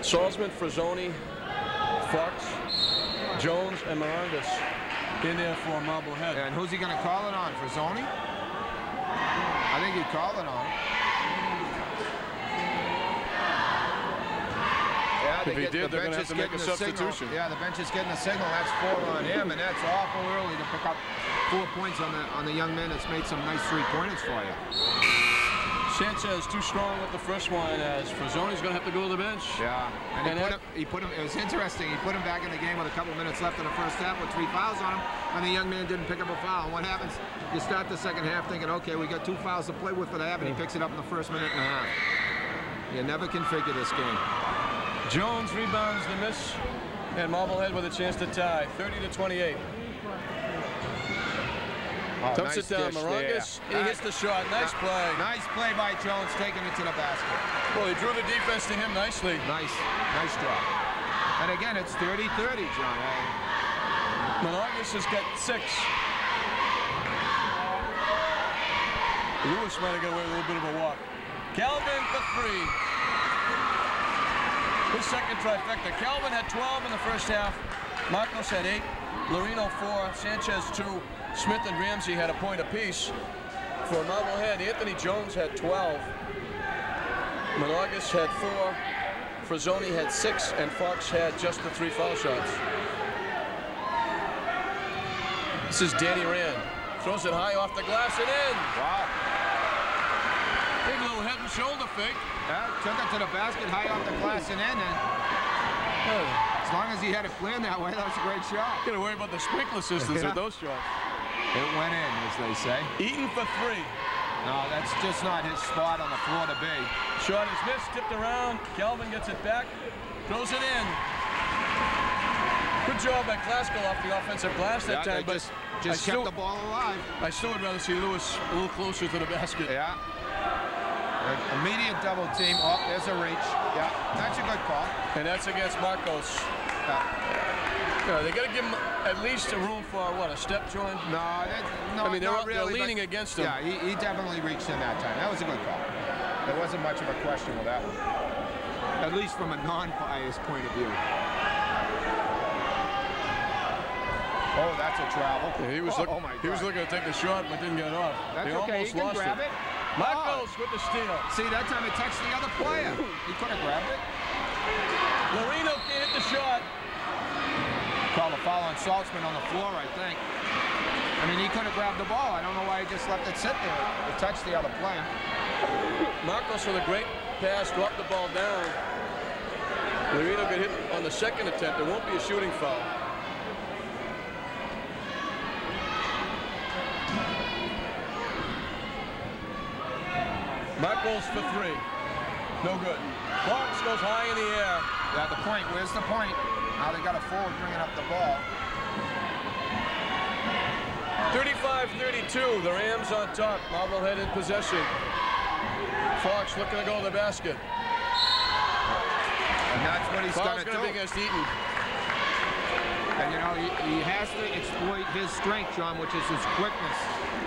Salzman, Frazzoni, Fox, Jones, and Morangas in there for Marblehead.
And who's he going to call it on? Frazzoni? I think he'd call it on. Yeah,
if he did, they're going to have to make a substitution.
Yeah, the bench is getting a signal. That's 4 on him, and that's awful early to pick up 4 points on the young man that's made some nice 3-pointers for you.
Sanchez too strong with the first one, as Frazzoni's going to have to go to the bench.
Yeah, and he put him. It was interesting. He put him back in the game with a couple minutes left in the first half with 3 fouls on him, and the young man didn't pick up a foul. And what happens? You start the second half thinking, okay, we got 2 fouls to play with for the half, and he picks it up in the first minute and a half. You never can figure this game.
Jones rebounds the miss, and Marblehead with a chance to tie, 30-28.
Oh,
Dumps
nice
it down, Morangas. He hits the shot. Nice play.
Nice play by Jones, taking it to the basket.
Well, he drew the defense to him nicely.
Nice drop. And again, it's 30-30, John.
Morangas has got 6. Lewis might have got away with a little bit of a walk. Kelvin for 3. His second trifecta. Kelvin had 12 in the first half. Marcos had 8. Lorino 4. Sanchez 2. Smith and Ramsey had a point apiece. For Marblehead, Anthony Jones had 12. Morangas had 4. Frazzoni had 6, and Fox had just the 3 foul shots. This is Danny Rand. Throws it high off the glass and in.
Wow.
Big little head and shoulder fake.
Yeah, took it to the basket, high off the glass and in. And as long as he had it planned that way, that was a great shot.
Got to worry about the sprinkler systems with those shots.
It went in, as they say.
Eaton for 3.
No, that's just not his spot on the floor to be.
Shot is missed, tipped around. Kelvin gets it back, throws it in. Good job by Klasko off the offensive glass that time, but
just kept the ball alive.
I still would rather see Lewis a little closer to the basket.
Yeah. Immediate double team. Oh, there's a reach. Yeah, that's a good call.
And that's against Marcos. They got to give him at least a room for, what, a step joint?
No,
I mean, they're leaning against him.
Yeah, he definitely reached in that time. That was a good call. There wasn't much of a question with that one. At least from a non-biased point of view.
Oh, that's a travel. Yeah, he was looking to take the shot, but didn't get it off.
That's okay. He can grab it.
Marcos with the steal.
See, that time it touched the other player. He could have grabbed it.
Marino can't hit the shot.
Called a foul on Saltzman on the floor, I think. I mean, he could have grabbed the ball. I don't know why he just left it sit there. It touched the other player.
Marcos with a great pass, dropped the ball down. Marino got hit on the second attempt. There won't be a shooting foul. Marcos for three. No good. Fox goes high in the air.
Yeah, the point. Where's the point? Now they got a forward bringing up the ball.
35-32. The Rams on top. Marblehead in possession. Fox looking to go to the basket.
And that's what he's going to do.
Be against Eaton.
And you know, he has to exploit his strength, John, which is his quickness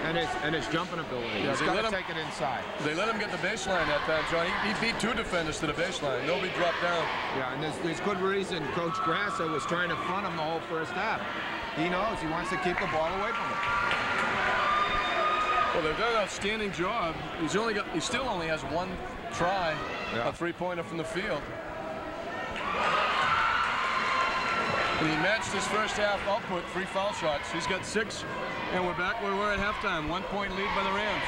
and his jumping ability.
Yeah,
he's got to take it inside.
They let him get the baseline that time, John. He beat two defenders to the baseline. Nobody dropped down.
Yeah, and there's good reason Coach Grassa was trying to front him the whole first half. He knows he wants to keep the ball away from him.
Well, they've done an outstanding job. He still only has one try, a three-pointer from the field. And he matched his first half output, 3 foul shots. He's got 6, and we're back where we were at halftime. 1-point lead by the Rams.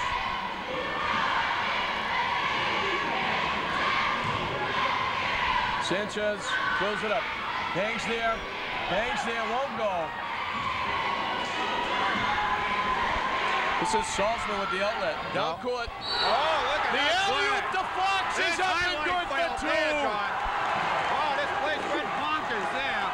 Sanchez throws it up. Hangs there, won't go. This is Saltzman with the outlet. Down court.
Oh, look at
the alley-oop to Fox is up and good for 2.
Oh, this place went bonkers there.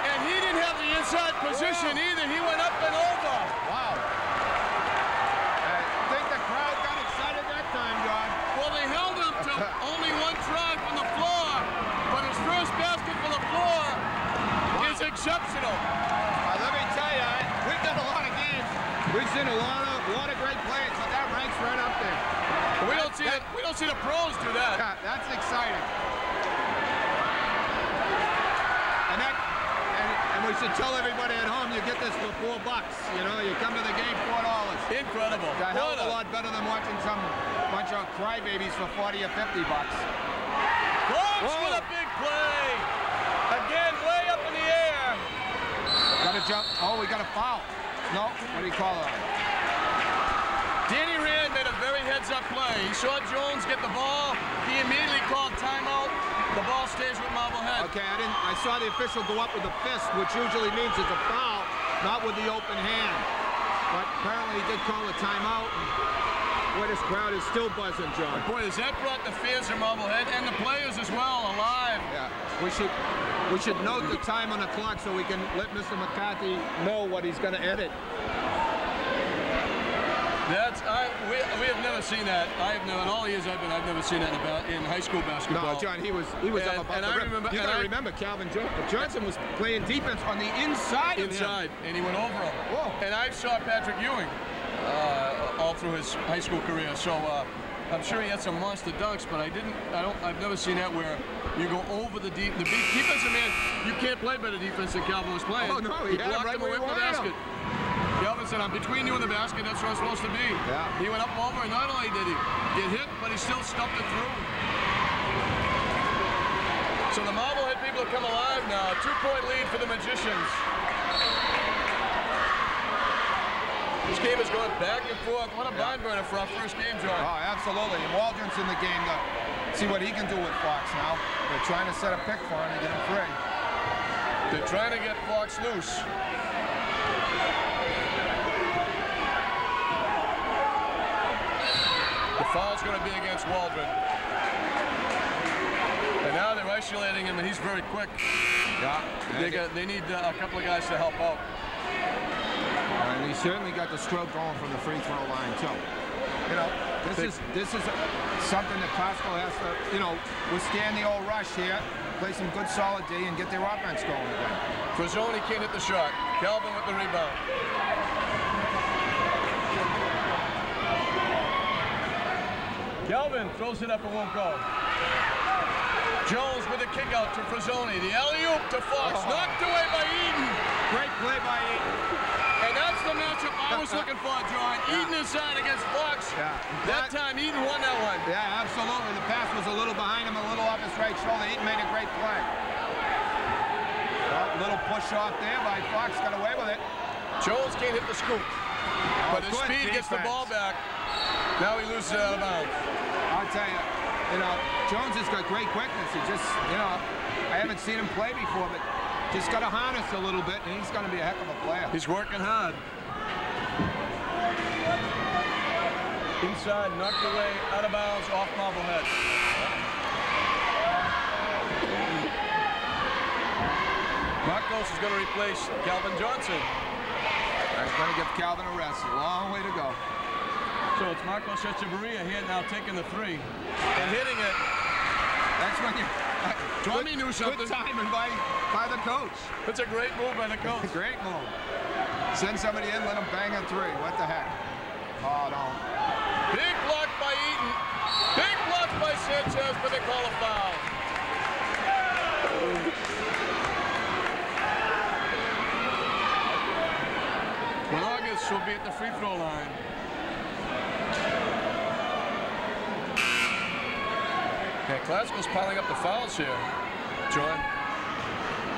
And he didn't have the inside position either. He went up and over.
Wow. I think the crowd got excited that time, John.
Well, they held him to only 1 try from the floor, but his first basket from the floor is exceptional.
Let me tell you, we've done a lot of games. We've seen a lot of great plays, but that ranks right up there.
We don't see the pros do that.
Yeah, that's exciting. And we should tell everybody at home you get this for $4. You know, you come to the game, $4.
Incredible.
It's a hell of a lot better than watching some bunch of crybabies for 40 or 50 bucks.
Fox with a big play. Again, way up in the air.
Got to jump. Oh, we got a foul. No, what do you call it?
Danny Rand made a very heads-up play. He saw Jones get the ball. He immediately called timeout. The ball stays with Marblehead.
Okay, I saw the official go up with the fist, which usually means it's a foul, not with the open hand. But apparently he did call a timeout. Boy, this crowd is still buzzing, John.
Boy, has that brought the fans of Marblehead and the players as well alive. Yeah,
we should note the time on the clock so we can let Mr. McCarthy know what he's going to edit.
We have never seen that. In all the years I've never seen that in high school basketball.
No, John, he was up about the rim. You got to remember, Calvin Johnson was playing defense on the inside.
And he went over him.
Whoa.
And I saw Patrick Ewing all through his high school career. So I'm sure he had some monster dunks, but I've never seen that where you go over the defensive man. You can't play better defense than Calvin was playing.
Oh no, he blocked
him away from the basket. Calvin said, "I'm between you and the basket. That's where I'm supposed to be."
Yeah.
He went up over, and not only did he get hit, but he still stuffed it through. So the Marblehead people have come alive now. 2-point lead for the Magicians. This game is going back and forth. What a barn burner for our first game, John.
Oh, absolutely. And Waldron's in the game to see what he can do with Fox now. They're trying to set a pick for him to get him free.
They're trying to get Fox loose. The foul's going to be against Waldron. And now they're isolating him, and he's very quick.
Yeah.
They need a couple of guys to help out.
And he certainly got the stroke going from the free throw line, too. You know, this is something that Costco has to, withstand the old rush here, play some good solid D, and get their offense going again.
Frazzoni can't hit the shot. Calvin with the rebound. Calvin throws it up and won't go. Jones with a kick out to Frazzoni. The alley-oop to Fox. Knocked away by Eaton.
Great play by Eaton.
And that's the matchup I was looking for, John. Eaton inside against Fox.
Yeah.
That time, Eaton won that one.
Yeah, absolutely. The pass was a little behind him, a little off his right shoulder. Eaton made a great play. Well, little push off there by Fox, got away with it.
Jones can't hit the scoop, but his speed gets the ball back. Now he loses it out of bounds.
I'll tell you, Jones has got great quickness. He just, I haven't seen him play before, but just got to harness a little bit, and he's going to be a heck of a player.
He's working hard. Inside, knocked away, out of bounds, off Marblehead. Marcos is going to replace Calvin Johnson.
He's going to give Calvin a rest. A long way to go.
So it's Marcos Echeverria here now taking the three and hitting it.
That's when you...
Tommy knew something.
Good timing by the coach.
That's a great move by the coach.
Great move. Send somebody in, let him bang a three. What the heck? Oh, no.
Big block by Eaton. Big block by Sanchez, but they call a foul. August will be at the free throw line. Yeah, Glasgow's piling up the fouls here, John.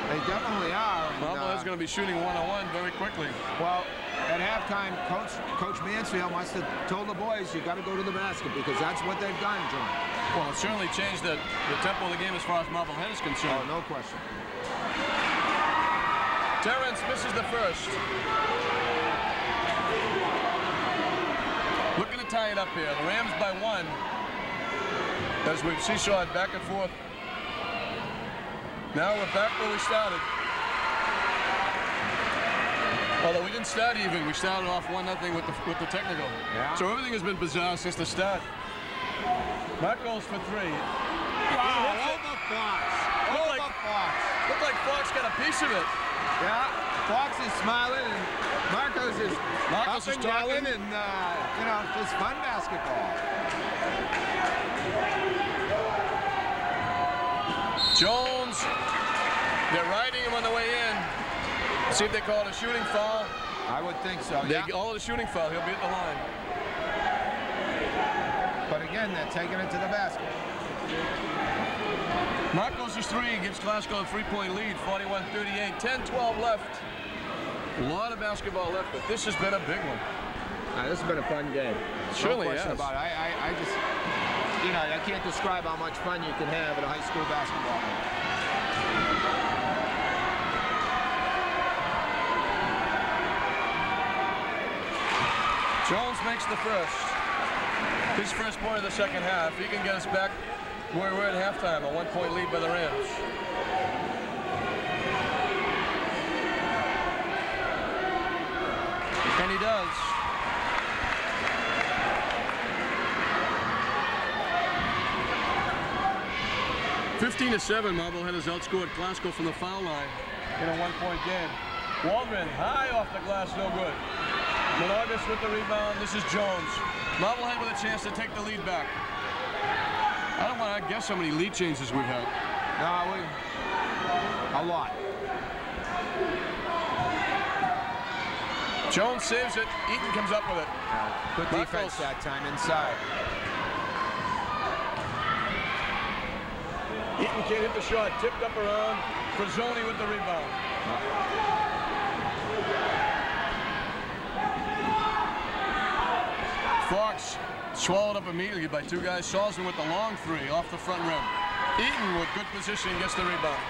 They definitely are.
Marblehead's going to be shooting one-on-one very quickly.
Well, at halftime, Coach Mansfield must have told the boys, you got to go to the basket, because that's what they've done, John.
Well, it certainly changed the tempo of the game as far as Marblehead is concerned.
Oh, no question.
Terrence misses the first. Looking to tie it up here. The Rams by one. As we've seesawed back and forth. Now we're back where we started. Although we didn't start even, we started off 1-0 with the technical.
Yeah.
So everything has been bizarre since the start. Mark goes for three.
Wow, over Fox. Over Fox.
Looked like Fox got a piece of it.
Yeah, Fox is smiling and Marcos is
Marcos
up and yelling and, just fun basketball.
Jones, they're riding him on the way in. See if they call it a shooting foul.
I would think so,
They call it a shooting foul. He'll be at the line.
But again, they're taking it to the basket.
Marcos' three gives Glasgow a three-point lead, 41-38, 10-12 left. A lot of basketball left, but this has been a big one.
This has been a fun game.
Surely,
no question about it. I just, I can't describe how much fun you can have at a high school basketball game.
Jones makes the first. His first point of the second half. He can get us back where we're at halftime, a one-point lead by the Rams. And he does. (15-7), Marblehead has outscored Glasgow from the foul line in a one-point game. Waldron high off the glass, no good. Monagas with the rebound. This is Jones. Marblehead with a chance to take the lead back. I don't want to guess how many lead changes we've had.
No, a lot.
Jones saves it. Eaton comes up with it.
Good defense that time inside.
Eaton can't hit the shot. Tipped up around. Frazzoni with the rebound. Fox swallowed up immediately by two guys. Salzman with the long three off the front rim. Eaton with good position gets the rebound.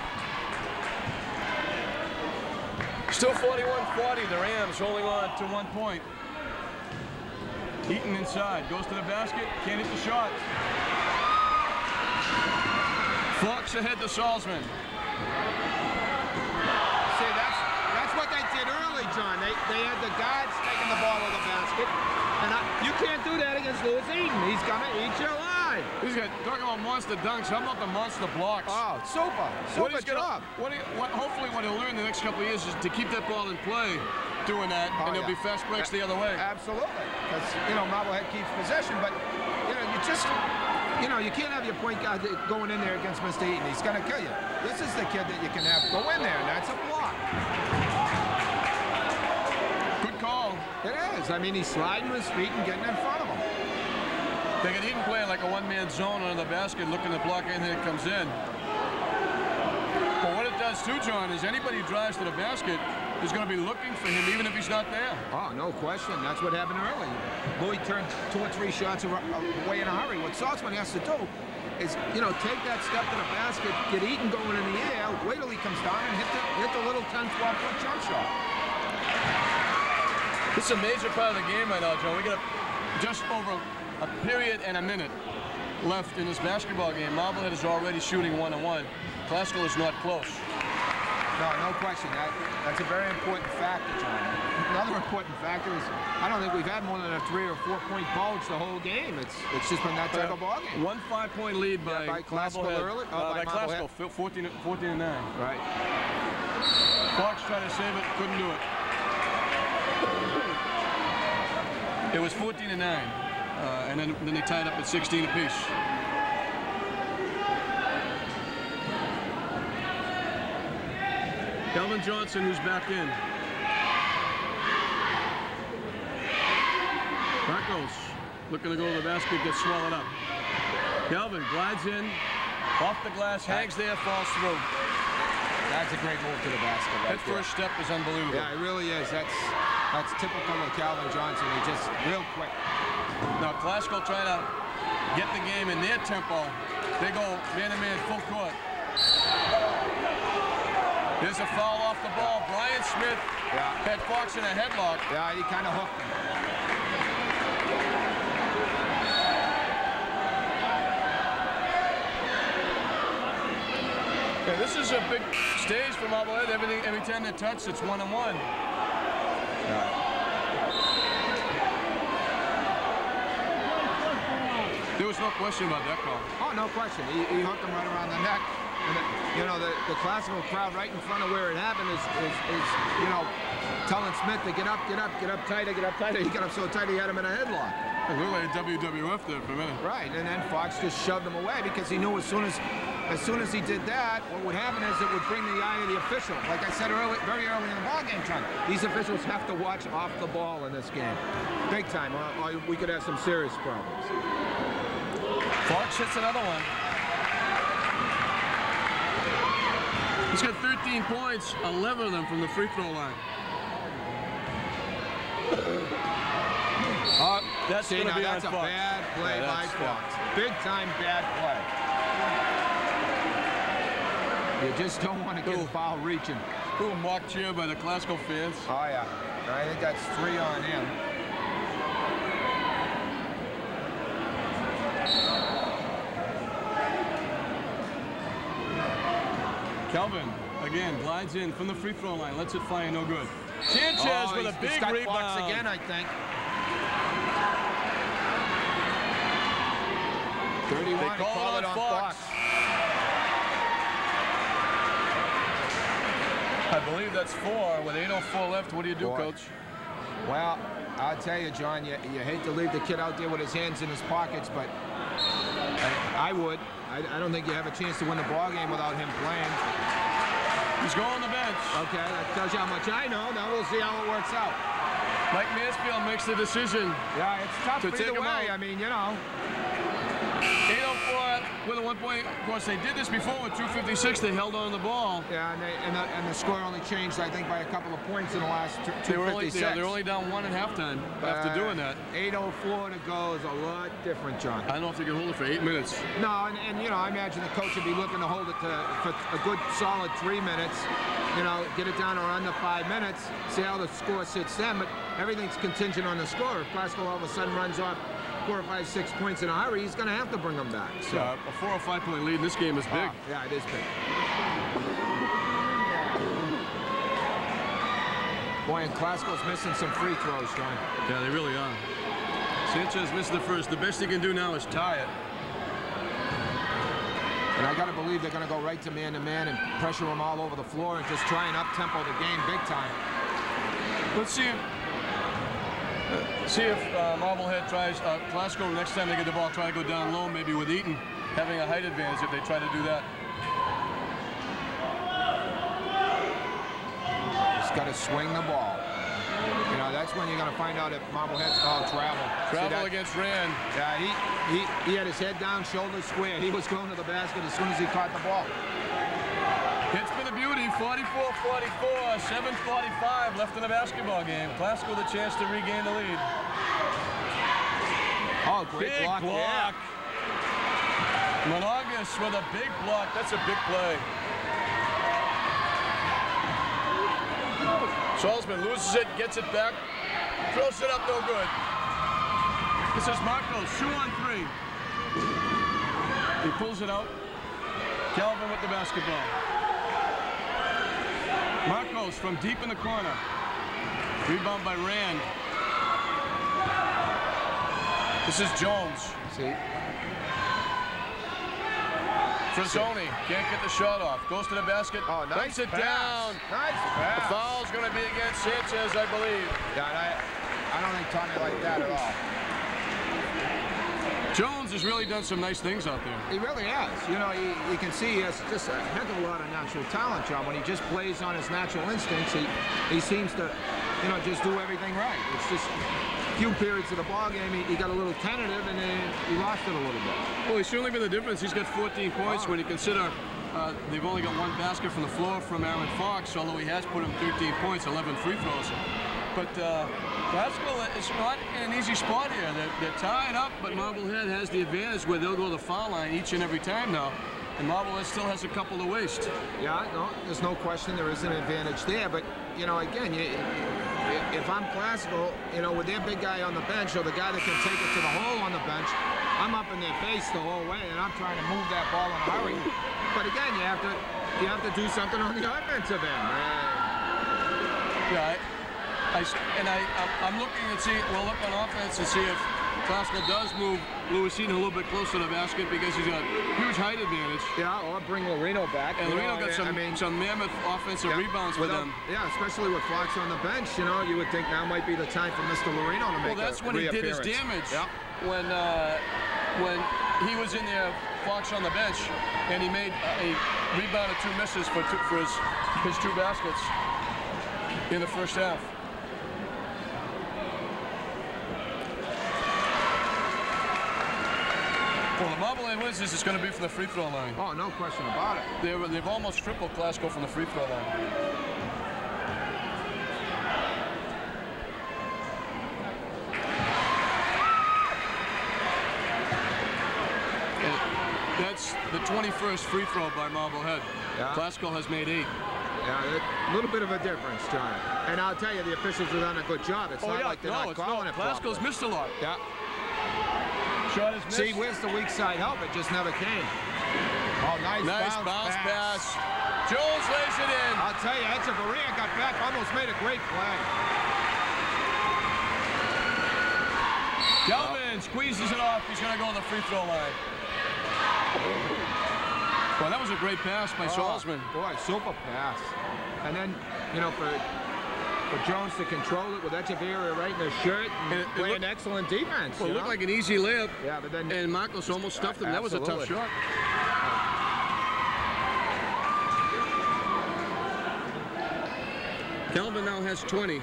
Still 41-40. The Rams holding on to 1 point. Eaton inside. Goes to the basket. Can't hit the shot. Fox ahead to Salzman.
See, that's what they did early, John. They had the guards taking the ball to the basket. And you can't do that against Lewis Eaton. He's going to eat your line.
He's talking about monster dunks. How about the monster blocks?
Oh, super. Super job.
Hopefully what he'll learn the next couple of years is to keep that ball in play doing that, and there'll be fast breaks the other way.
Absolutely. Because, Marblehead keeps possession, but, you just... you can't have your point guard going in there against Mr. Eaton. He's going to kill you. This is the kid that you can have go in there, and that's a block.
Good call
It is. I mean, he's sliding his feet and getting in front of him.
They can even play like a one-man zone under the basket, looking to block anything that comes in. But what it does too, John, is anybody who drives to the basket is going to be looking for him, even if he's not there.
Oh, no question. That's what happened early. Louis turned 2 or 3 shots away in a hurry. What Saltzman has to do is, you know, take that step to the basket, get Eaton going in the air, wait till he comes down and hit the little 10, 12-foot jump shot.
This is a major part of the game right now, John. We got just over a period and a minute left in this basketball game. Marblehead is already shooting 1-on-1. Classical is not close.
No question. That's a very important factor, John. Another important factor is I don't think we've had more than a 3 or 4 point bulge the whole game. It's just been that type of ball game.
1 5-point lead by
Classical early.
By Classical, 14-9.
Right.
Fox tried to save it, couldn't do it. It was 14-9, and then they tied up at 16 apiece. Kelvin Johnson, who's back in. Buckles looking to go to the basket, gets swallowed up. Kelvin glides in, off the glass, hangs there, falls through.
That's a great move to the basket.
That first step is unbelievable.
Yeah, it really is. That's typical of Calvin Johnson. He just real quick.
Now Classical trying to get the game in their tempo. They go man-to-man full court. There's a foul off the ball. Brian Smith had Fox in a headlock.
Yeah, he kind of hooked him.
Yeah, this is a big stage for Marblehead. Every time they touch, it's 1-on-1. There was no question about that call.
Oh, no question. He hooked him right around the neck. And you know, the Classical crowd right in front of where it happened is you know, telling Smith to get up tighter, get up tighter. He got up so tight he had him in a headlock.
It looked like a WWF there for a minute.
Right, and then Fox just shoved him away because he knew as soon as he did that, what would happen is it would bring the eye of the official. Like I said very early in the ball game, John, these officials have to watch off the ball in this game, big time, or we could have some serious problems.
Fox hits another one. He's got 13 points, 11 of them from the free throw line. That's going to be
that's
on
a
Fox.
bad play by Fox. Big time bad play. You just don't want to get foul reaching.
Ooh, mock cheer by the Classical fans.
Oh yeah, I think that's 3 on him.
Kelvin, again, glides in from the free throw line, lets it fly, no good. Sanchez with a big
he's got
rebound.
Fox again, I think. 31,
they call it on Fox. I believe that's 4. With 8:04 left, what do you do, Coach?
Well, I'll tell you, John, you hate to leave the kid out there with his hands in his pockets, but I would. I don't think you have a chance to win the ball game without him playing.
He's going on the bench.
Okay, that tells you how much I know. Now we'll see how it works out.
Mike Mansfield makes the decision.
Yeah, it's tough
to take
either
him
way.
out.
I mean, you know.
8:04 with a 1 point. Of course, they did this before with 2:56. They held on to the ball.
Yeah, and the score only changed, I think, by a couple of points in the last 2:56.
They're only down 1 at halftime after doing that.
8:04 to go is a lot different, John.
I don't know if they can hold it for 8 minutes.
No, and you know, I imagine the coach would be looking to hold it for a good solid 3 minutes. You know, get it down to under 5 minutes, see how the score sits then, but everything's contingent on the score. If Classical all of a sudden runs off 4 or 5, 6 points in a hurry, he's going to have to bring them back. So.
A 4 or 5 point lead in this game is big.
Yeah, it is big. Boy, and Classical's missing some free throws, John.
Yeah, they really are. Sanchez missed the first. The best he can do now is tie it.
And I got to believe they're going to go right to man and pressure them all over the floor and just try and up-tempo the game big time.
Let's see if Marblehead tries, Classical, next time they get the ball, try to go down low, maybe with Eaton having a height advantage if they try to do that.
Just got to swing the ball. You know, that's when you're going to find out if Marblehead's travel.
Travel against Rand.
Yeah, he had his head down, shoulders square. He was going to the basket as soon as he caught the ball.
It's been a beauty, 44-44, 7:45 left in the basketball game. Classical with a chance to regain the lead.
Oh, great
big block.
Yeah.
Monogus with a big block. That's a big play. Salzman loses it, gets it back, throws it up, no good. This is Marcos, 2 on 3. He pulls it out. Calvin with the basketball. Marcos from deep in the corner. Rebound by Rand. This is Jones.
See?
Frazzoni can't get the shot off. Goes to the basket.
Oh, nice
Puts it
pass.
down.
Nice pass.
The foul's going to be against Sanchez, I believe.
Yeah, I don't think Tommy liked that at all.
Jones has really done some nice things out there.
He really has. You know, you can see he has just a heck of a lot of natural talent, John. When he just plays on his natural instincts, he seems to, you know, just do everything right. It's just a few periods of the ball game, he got a little tentative and then he lost it a little bit.
Well, he's certainly been the difference. He's got 14 points when you consider they've only got 1 basket from the floor from Aaron Fox, although he has put him 13 points, 11 free throws. But Classical is not in an easy spot here. They're tied up, but Marblehead has the advantage where they'll go to the foul line each and every time now. And Marblehead still has a couple to waste.
Yeah, no, there's no question there is an advantage there. But, you know, again, if I'm Classical, you know, with their big guy on the bench or the guy that can take it to the hole on the bench, I'm up in their face the whole way, and I'm trying to move that ball in a hurry. But again, you have to do something on the offensive end.
Yeah, I'm looking and see. We'll look on offense and see if Classical does move Lewisine a little bit closer to the basket because he's got a huge height advantage.
Yeah, or bring Lorino back.
And Lorino got some mammoth offensive rebounds for them.
Yeah, especially with Fox on the bench. You know, you would think now might be the time for Mr. Lorino to make a reappearance.
Well, that's when he did his damage.
Yeah.
When he was in there, Fox on the bench, and he made a rebound and 2 misses for his 2 baskets in the first half. Well, the Marblehead wins this is going to be from the free throw line.
Oh, no question about it.
They've almost tripled Classical from the free throw line. That's the 21st free throw by Marblehead.
Yeah.
Classical has made 8.
Yeah, a little bit of a difference, John. And I'll tell you, the officials have done a good job. It's not like they're not calling it properly.
Classical's missed a lot.
Yeah.
Shot is missed.
See, where's the weak side help? It just never came. Oh, nice bounce pass.
Jones lays it in.
I'll tell you, Echeverria got back, almost made a great play.
Galvin squeezes it off. He's going to go on the free throw line. Well, that was a great pass by Salzman.
Boy, super pass. And then, you know, for Jones to control it with Echeverria right in his shirt and play an excellent defense.
Well, it looked like an easy layup.
Yeah, but then...
And Marcos almost stuffed him. That was a tough shot. Kelvin now has 20.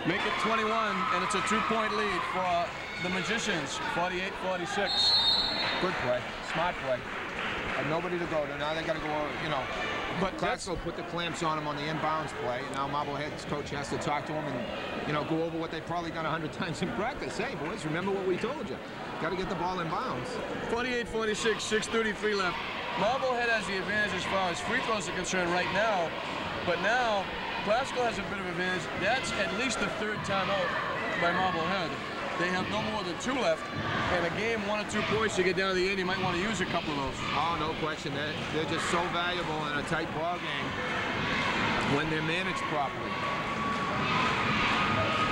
Make it 21, and it's a 2-point lead for the Magicians, 48-46.
Good play, smart play. Had nobody to go to. Now they got to go, you know. But Classical put the clamps on him on the inbounds play, and now Marblehead's coach has to talk to him and, you know, go over what they've probably done 100 times in practice. Hey, boys, remember what we told you. Got to get the ball in bounds.
48-46, 6:33 left. Marblehead has the advantage as far as free throws are concerned right now, but now Classical has a bit of advantage. That's at least the 3rd timeout by Marblehead. They have no more than 2 left. In a game, 1 or 2 points to get down to the end, you might want to use a couple of those.
Oh, no question. They're just so valuable in a tight ball game when they're managed properly.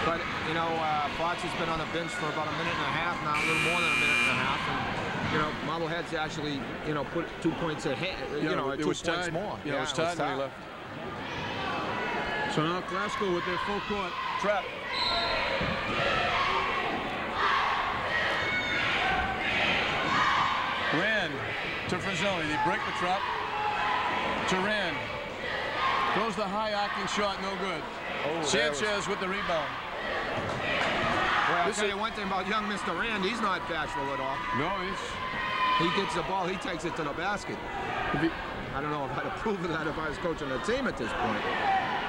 But, you know, Fox has been on the bench for about a minute and a half now, a little more than a minute and a half. And, you know, Marblehead's actually, you know, put 2 points ahead, you know, 2 points more.
Yeah, it was tied when he left. So now Classical with their full court trap. Rand to Frazzoni. They break the trap to Rand. Throws the high arcing shot, no good.
Oh,
Sanchez with the rebound.
Well, I'll tell you one thing about young Mr. Rand, he's not bashful at all.
No,
he gets the ball, he takes it to the basket. I don't know if I'd approve of that if I was coaching the team at this point.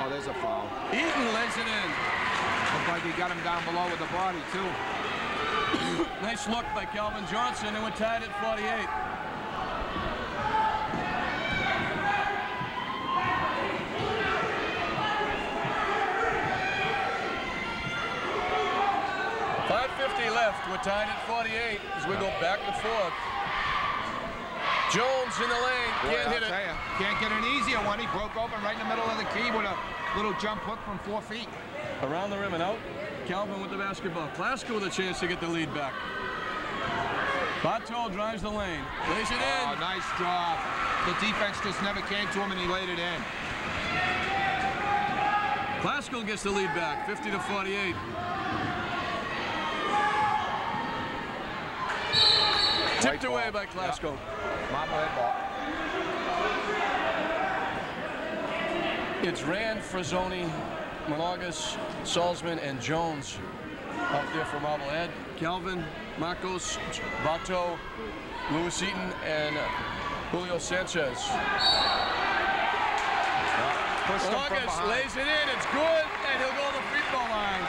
Oh, there's a foul.
Eaton lays it in.
Looks like he got him down below with the body, too.
Nice look by Calvin Johnson, and we're tied at 48. .550 left. We're tied at 48 as we go back and forth. Jones in the lane. Can't hit it.
Can't get an easier one. He broke open right in the middle of the key with a little jump hook from 4 feet.
Around the rim and out. Calvin with the basketball. Klasko with a chance to get the lead back. Bateau drives the lane. Lays it in.
Oh, nice job. The defense just never came to him, and he laid it in.
Klasko gets the lead back, 50 to 48. Tipped away by Klasko.
Yep. Marblehead ball.
It's Rand, Frazzoni, Monagas, Salzman, and Jones up there for Marblehead. Calvin, Marcos, Bateau, Lewis Eaton, and Julio Sanchez. Monagas lays it in. It's good, and he'll go to the free throw line.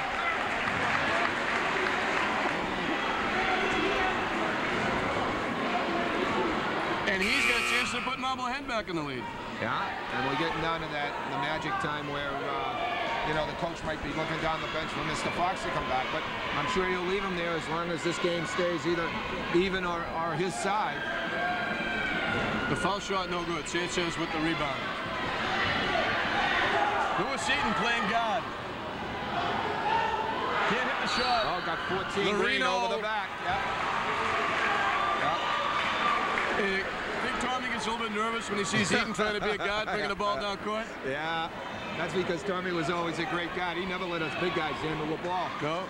And he's got a chance to put Marblehead back in the lead.
Yeah, and we're getting down to the magic time where, you know, the coach might be looking down the bench for Mr. Fox to come back, but I'm sure he'll leave him there as long as this game stays either even or his side.
The foul shot, no good. Sanchez with the rebound. Lewis Eaton playing guard. Can't hit the shot.
Oh, got 14 green over the back. Yep.
I think Tommy gets a little bit nervous when he sees Eaton trying to be a guard, bringing the ball down court.
Yeah, that's because Tommy was always a great guard. He never let us big guys handle the ball.
No.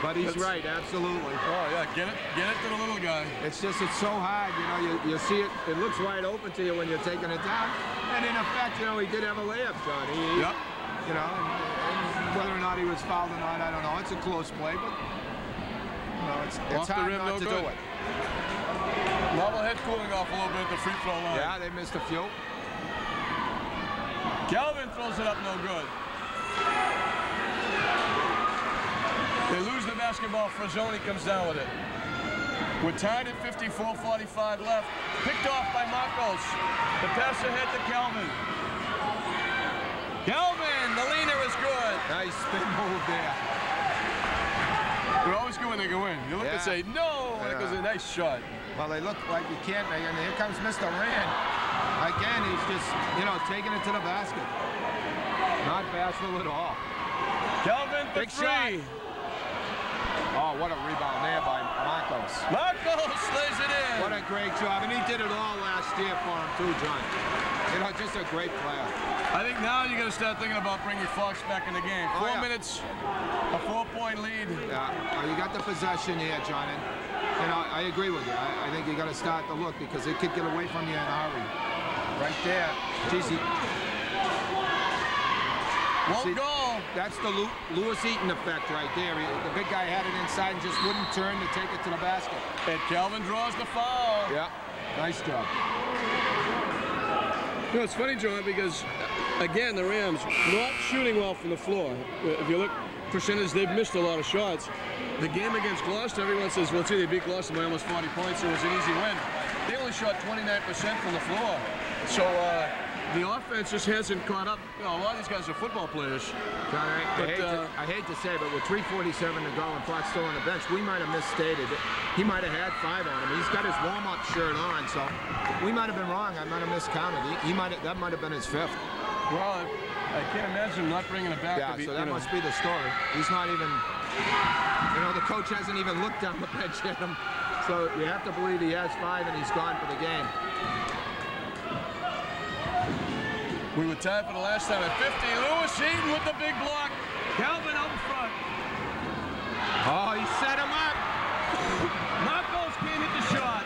But he's right, absolutely.
Oh, yeah, get it to the little guy.
It's just, it's so hard, you know, you see it, it looks wide open to you when you're taking it down. And in effect, you know, he did have a layup, John.
Yep.
You know, and whether or not he was fouled or not, I don't know. It's a close play, but, you know, it's hard
rim,
not to do it.
Marblehead cooling off a little bit at the free throw line.
Yeah, they missed a few.
Calvin throws it up, no good. They lose the basketball. Frazzoni comes down with it. We're tied at 54-45 left. Picked off by Marcos. The pass ahead to Calvin. Calvin, the leaner is good.
Nice spin move there.
They're always good when they go in. You look and say, no, and it goes a nice shot.
Well, they look like you can't make it. And here comes Mr. Rand. Again, he's just, you know, taking it to the basket. Not bashful at all.
Calvin for
big
three.
Shot. Oh, what a rebound there by Marcos.
Marcos lays it in.
What a great job. And he did it all last year for him, too, John. You know, just a great player.
I think now you're going to start thinking about bringing Fox back in the game. 4 minutes, a 4-point lead.
Yeah, you got the possession here, John. And, you know, I agree with you. I think you got to start the look because it could get away from you in a hurry. Right there. Geez,
won't go.
That's the Lewis Eaton effect right there. The big guy had it inside and just wouldn't turn to take it to the basket.
And Calvin draws the foul.
Yeah, nice job.
You know, it's funny, John, because, again, the Rams not shooting well from the floor. If you look percentage, they've missed a lot of shots. The game against Gloucester, everyone says, well, see, they beat Gloucester by almost 40 points, so it was an easy win. They only shot 29% from the floor. So the offense just hasn't caught up. You know, a lot of these guys are football players.
John, I hate to say, but with 3:47 to go and Fox still on the bench, we might have misstated it. He might have had 5 on him. He's got his warm-up shirt on, so we might have been wrong. I might have miscounted. That might have been his 5th.
Well, I can't imagine him not bringing it back.
Yeah, so that must be the story. He's not even, you know, the coach hasn't even looked down the bench at him. So you have to believe he has 5 and he's gone for the game.
We were tied for the last time at 50. Lewis Eaton with the big block. Calvin up front.
Oh, he set him up.
Marcos can't hit the shot.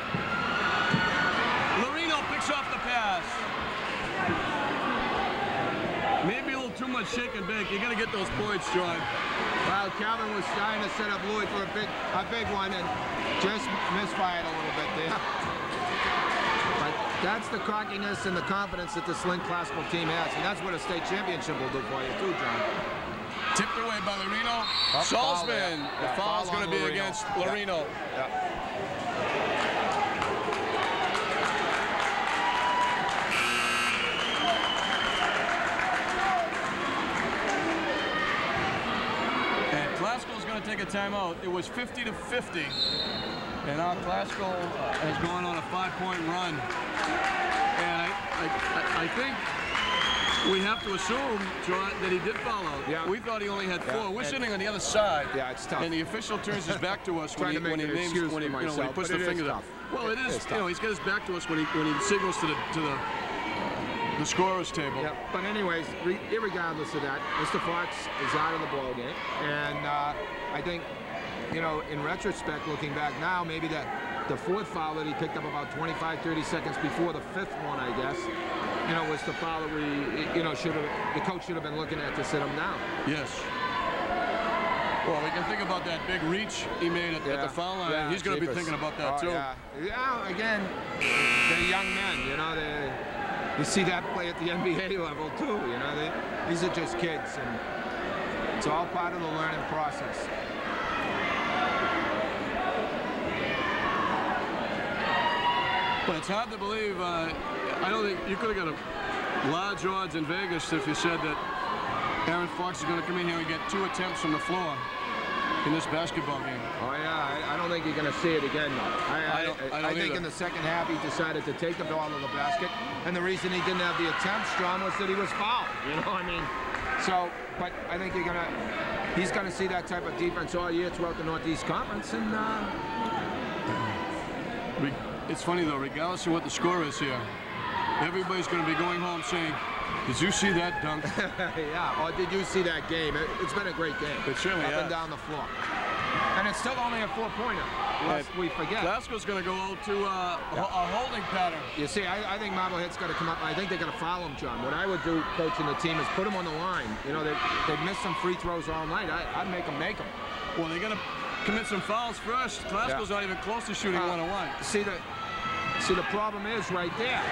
Lorino picks off the pass. those points, John.
Well, Calvin was trying to set up Louis for a big one and just misfired a little bit there. But that's the cockiness and the confidence that this Lynn classical team has, and that's what a state championship will do for you too, John.
Tipped away by Lorino. Salzman. The foul's going to be against Lorino.
Yeah.
Glasgow's going to take a timeout. It was 50-50, and our Glasgow has gone on a 5-point run. And I think we have to assume, John, that he did foul out.
Yeah.
We thought he only had 4. We're sitting on the other side.
Yeah, it's tough.
And the official turns his back to us when he puts the finger down. Well, it is. You know, he's got his back to us when he signals to the scorer's table.
Yeah, but anyways, irregardless of that, Mr. Fox is out of the ball game, and I think, you know, in retrospect, looking back now, maybe the 4th foul that he picked up about 25-30 seconds before the 5th one, I guess, you know, was the foul that we, you know, the coach should have been looking at to sit him down.
Yes. Well, we can think about that big reach he made at the foul line.
Yeah,
he's going to be thinking about that too.
Yeah, again, they're young men, you know, you see that play at the NBA level too, you know. These are just kids, and it's all part of the learning process.
But it's hard to believe. I don't think you could have got a large odds in Vegas if you said that Aaron Fox is going to come in here and get 2 attempts from the floor in this basketball game.
Oh yeah, I don't think you're going to see it again, though. I think in the second half he decided to take the ball to the basket, and the reason he didn't have the attempts, John, was that he was fouled. You know, I mean, so. But I think he's going to see that type of defense all year throughout the Northeast Conference, and.
It's funny though, regardless of what the score is here, everybody's going to be going home saying, "Did you see that dunk?"
Yeah, or did you see that game? It's been a great game.
It certainly has.
Up and down the floor. And it's still only a 4-pointer, lest we forget.
Glasgow's going to go out to a holding pattern.
You see, I think Marblehead's got to come up. I think they're going to foul him, John. What I would do, coaching the team, is put him on the line. You know, they've missed some free throws all night. I'd make them make them.
Well, they're going to commit some fouls first. Glasgow's not even close to shooting one-on-one.
See, the problem is right there,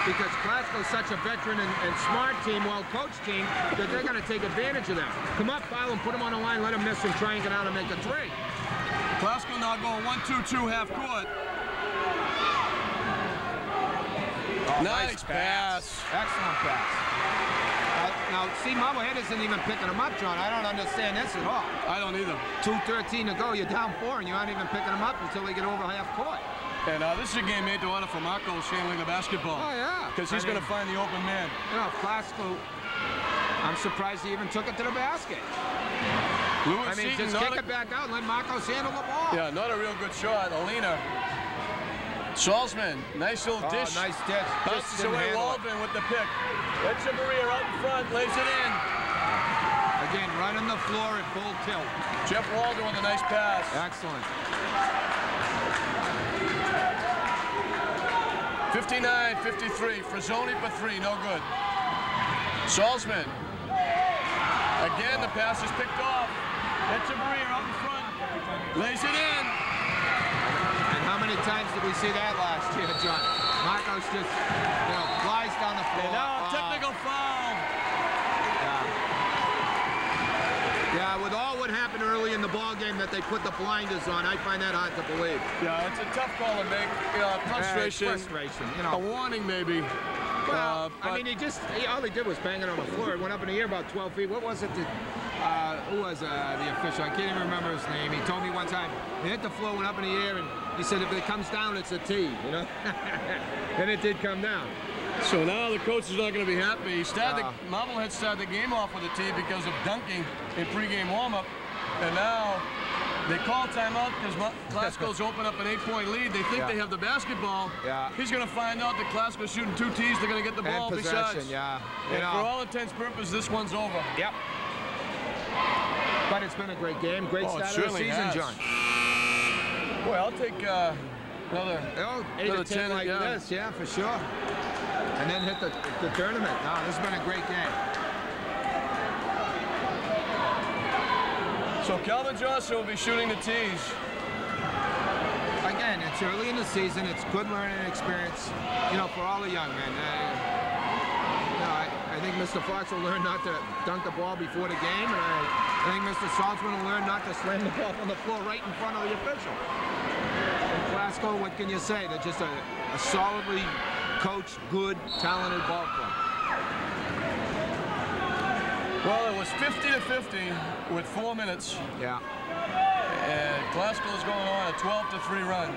because Glasgow's such a veteran and smart team, well-coached team, that they're going to take advantage of that. Come up, foul him, put him on the line, let him miss and try and get out and make a 3.
Glasgow now going 1-2-2 half court.
Oh,
nice pass.
Excellent pass. Now, see, Marblehead isn't even picking him up, John. I don't understand this at all.
I don't either.
2:13 to go. You're down 4, and you aren't even picking him up until they get over half court.
And this is a game made to order for Marco's handling the basketball.
Oh, yeah.
Because he's going to find the open man.
You know, Glasgow, I'm surprised he even took it to the basket.
Lewis
I mean, just kick it back out and let Marcos handle the ball.
Yeah, not a real good shot. Alina. Salzman, nice little dish.
Nice dish.
Bounces away Waldron with the pick. Echeverria out in front, lays it in.
Again, running the floor at full tilt.
Jeff Waldron with a nice pass.
Excellent.
59-53. Frazzoni for 3, no good. Salzman. Again, the pass is picked off. Echeverria out in front. Lays it in.
And how many times did we see that last year, John? Marcos just, you know, flies down the floor.
And now a technical foul.
Yeah, with all what happened early in the ball game that they put the blinders on, I find that hard to believe.
Yeah, it's a tough call to make. You know, frustration.
You know.
A warning, maybe.
Well, I mean, all he did was bang it on the floor. It went up in the air about 12 feet. What was it? Who was the official? I can't even remember his name. He told me one time, it hit the floor, went up in the air, and he said if it comes down, it's a T, you know? And it did come down.
So now the coach is not going to be happy. Marblehead started the game off with a T because of dunking in pregame warm-up. And now they call timeout because Glasgow's open up an 8-point lead. They think they have the basketball.
Yeah.
He's going to find out that Glasgow's shooting 2 T's. They're going to get the ball besides.
Yeah.
And for all intents and purposes, this one's over.
Yep. But it's been a great game. Great start of the season, John.
Boy, I'll take another
8 or 10 like this, yeah, for sure. And then hit the tournament. No, this has been a great game.
So Calvin Johnson will be shooting the tees.
Again, it's early in the season. It's good learning experience, for all the young men. I think Mr. Fox will learn not to dunk the ball before the game, and I think Mr. Saltzman will learn not to slam the ball on the floor right in front of the official. In Glasgow, what can you say? They're just a solidly coached, good, talented ball club.
Well, it was 50-50 with 4 minutes.
Yeah.
And Glasgow is going on a 12-3 run.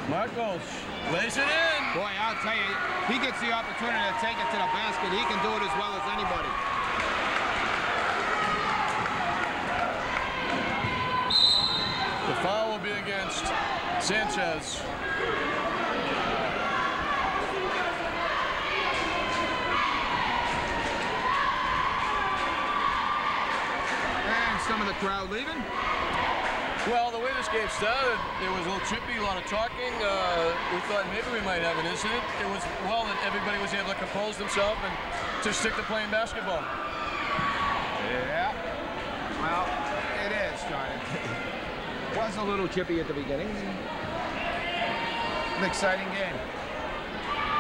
Marcos lays it in.
Boy, I'll tell you, he gets the opportunity to take it to the basket. He can do it as well as anybody.
The foul will be against Sanchez.
And some of the crowd leaving.
Well, the way this game started, it was a little trippy, a lot of talking. We thought maybe we might have an incident. It was, well, that everybody was able to compose themselves and to stick to playing basketball.
Yeah. Well, it is, John. It was a little chippy at the beginning. An exciting game.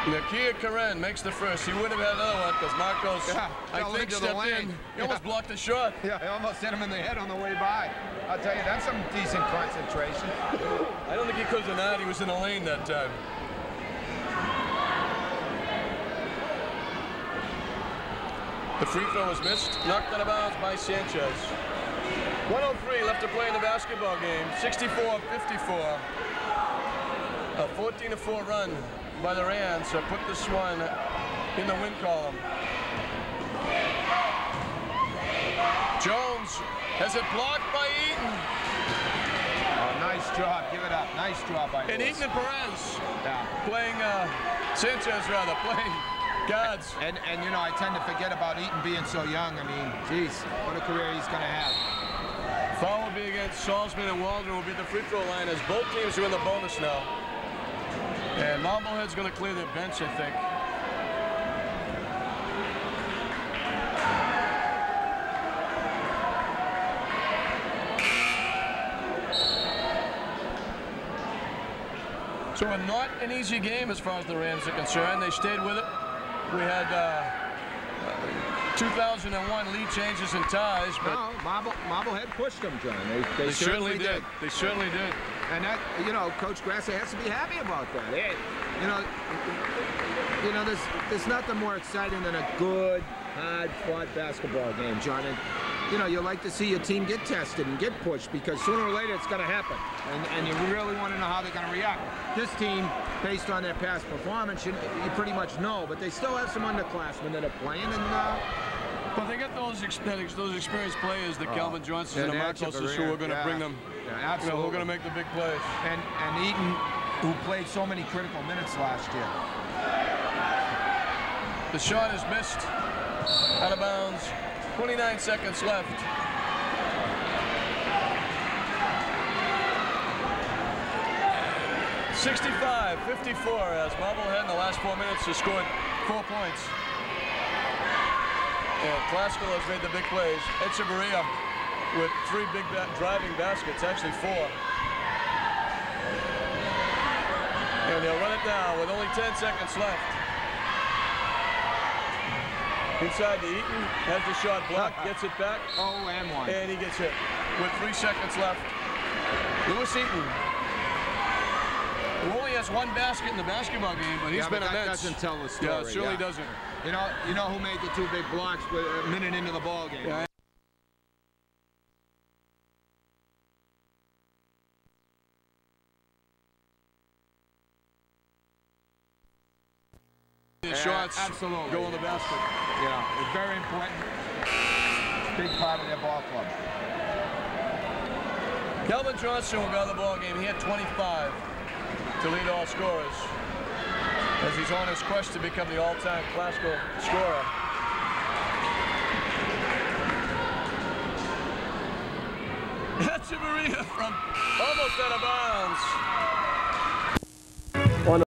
Nakia Karen makes the first. He would have had another one because Marcos, I think, stepped in. He almost blocked the shot.
Yeah, he almost hit him in the head on the way by. I'll tell you, that's some decent concentration.
I don't think he could have denied he was in the lane that time. The free throw was missed, knocked out of bounds by Sanchez. 1:03 left to play in the basketball game. 64-54. A 14-4 run by the Rams to put this one in the win column. Jones has it blocked by Eaton.
Oh, nice job. Give it up. Nice job by
And
Lewis.
Eaton and Perez playing, Sanchez rather, playing guards.
And I tend to forget about Eaton being so young. I mean, geez, what a career he's going to have.
Foul will be against Salzman, and Waldron will be the free throw line as both teams are in the bonus now. And Marblehead's going to clear their bench, I think. So not an easy game as far as the Rams are concerned. They stayed with it. We had 2001 lead changes and ties, but
no, Marblehead pushed them, John. They
certainly did. They certainly did.
And that, Coach Grasser has to be happy about that. There's nothing more exciting than a good, hard-fought basketball game, John. And, you like to see your team get tested and get pushed because sooner or later it's going to happen. And you really want to know how they're going to react. This team, based on their past performance, you pretty much know, but they still have some underclassmen that are playing. And
but they got those experienced players, the Calvin Johnsons and the Marcoses, who are going to bring them.
Yeah, absolutely.
Who are going to make the big plays.
And Eaton, who played so many critical minutes last year.
The shot is missed. Out of bounds. 29 seconds left. (65-54) as Marblehead in the last 4 minutes has scored 4 points. And Glasgow has made the big plays. Echeverria with 3 big driving baskets, actually 4. And they'll run it down with only 10 seconds left. Inside to Eaton, has the shot blocked, gets it back.
Oh, and one.
And he gets hit with 3 seconds left. Lewis Eaton, who only has 1 basket in the basketball game, but he's been immense.
That doesn't tell the story.
Yeah, it surely doesn't.
You know who made the 2 big blocks with a minute into the ball game?
Yeah. Shots
absolutely
go in the basket.
Yeah, it's very important. Big part of their ball club.
Calvin Johnson will go to the ball game. He had 25 to lead all scorers as he's on his quest to become the all-time Glasgow scorer. Echeverria from almost out of bounds.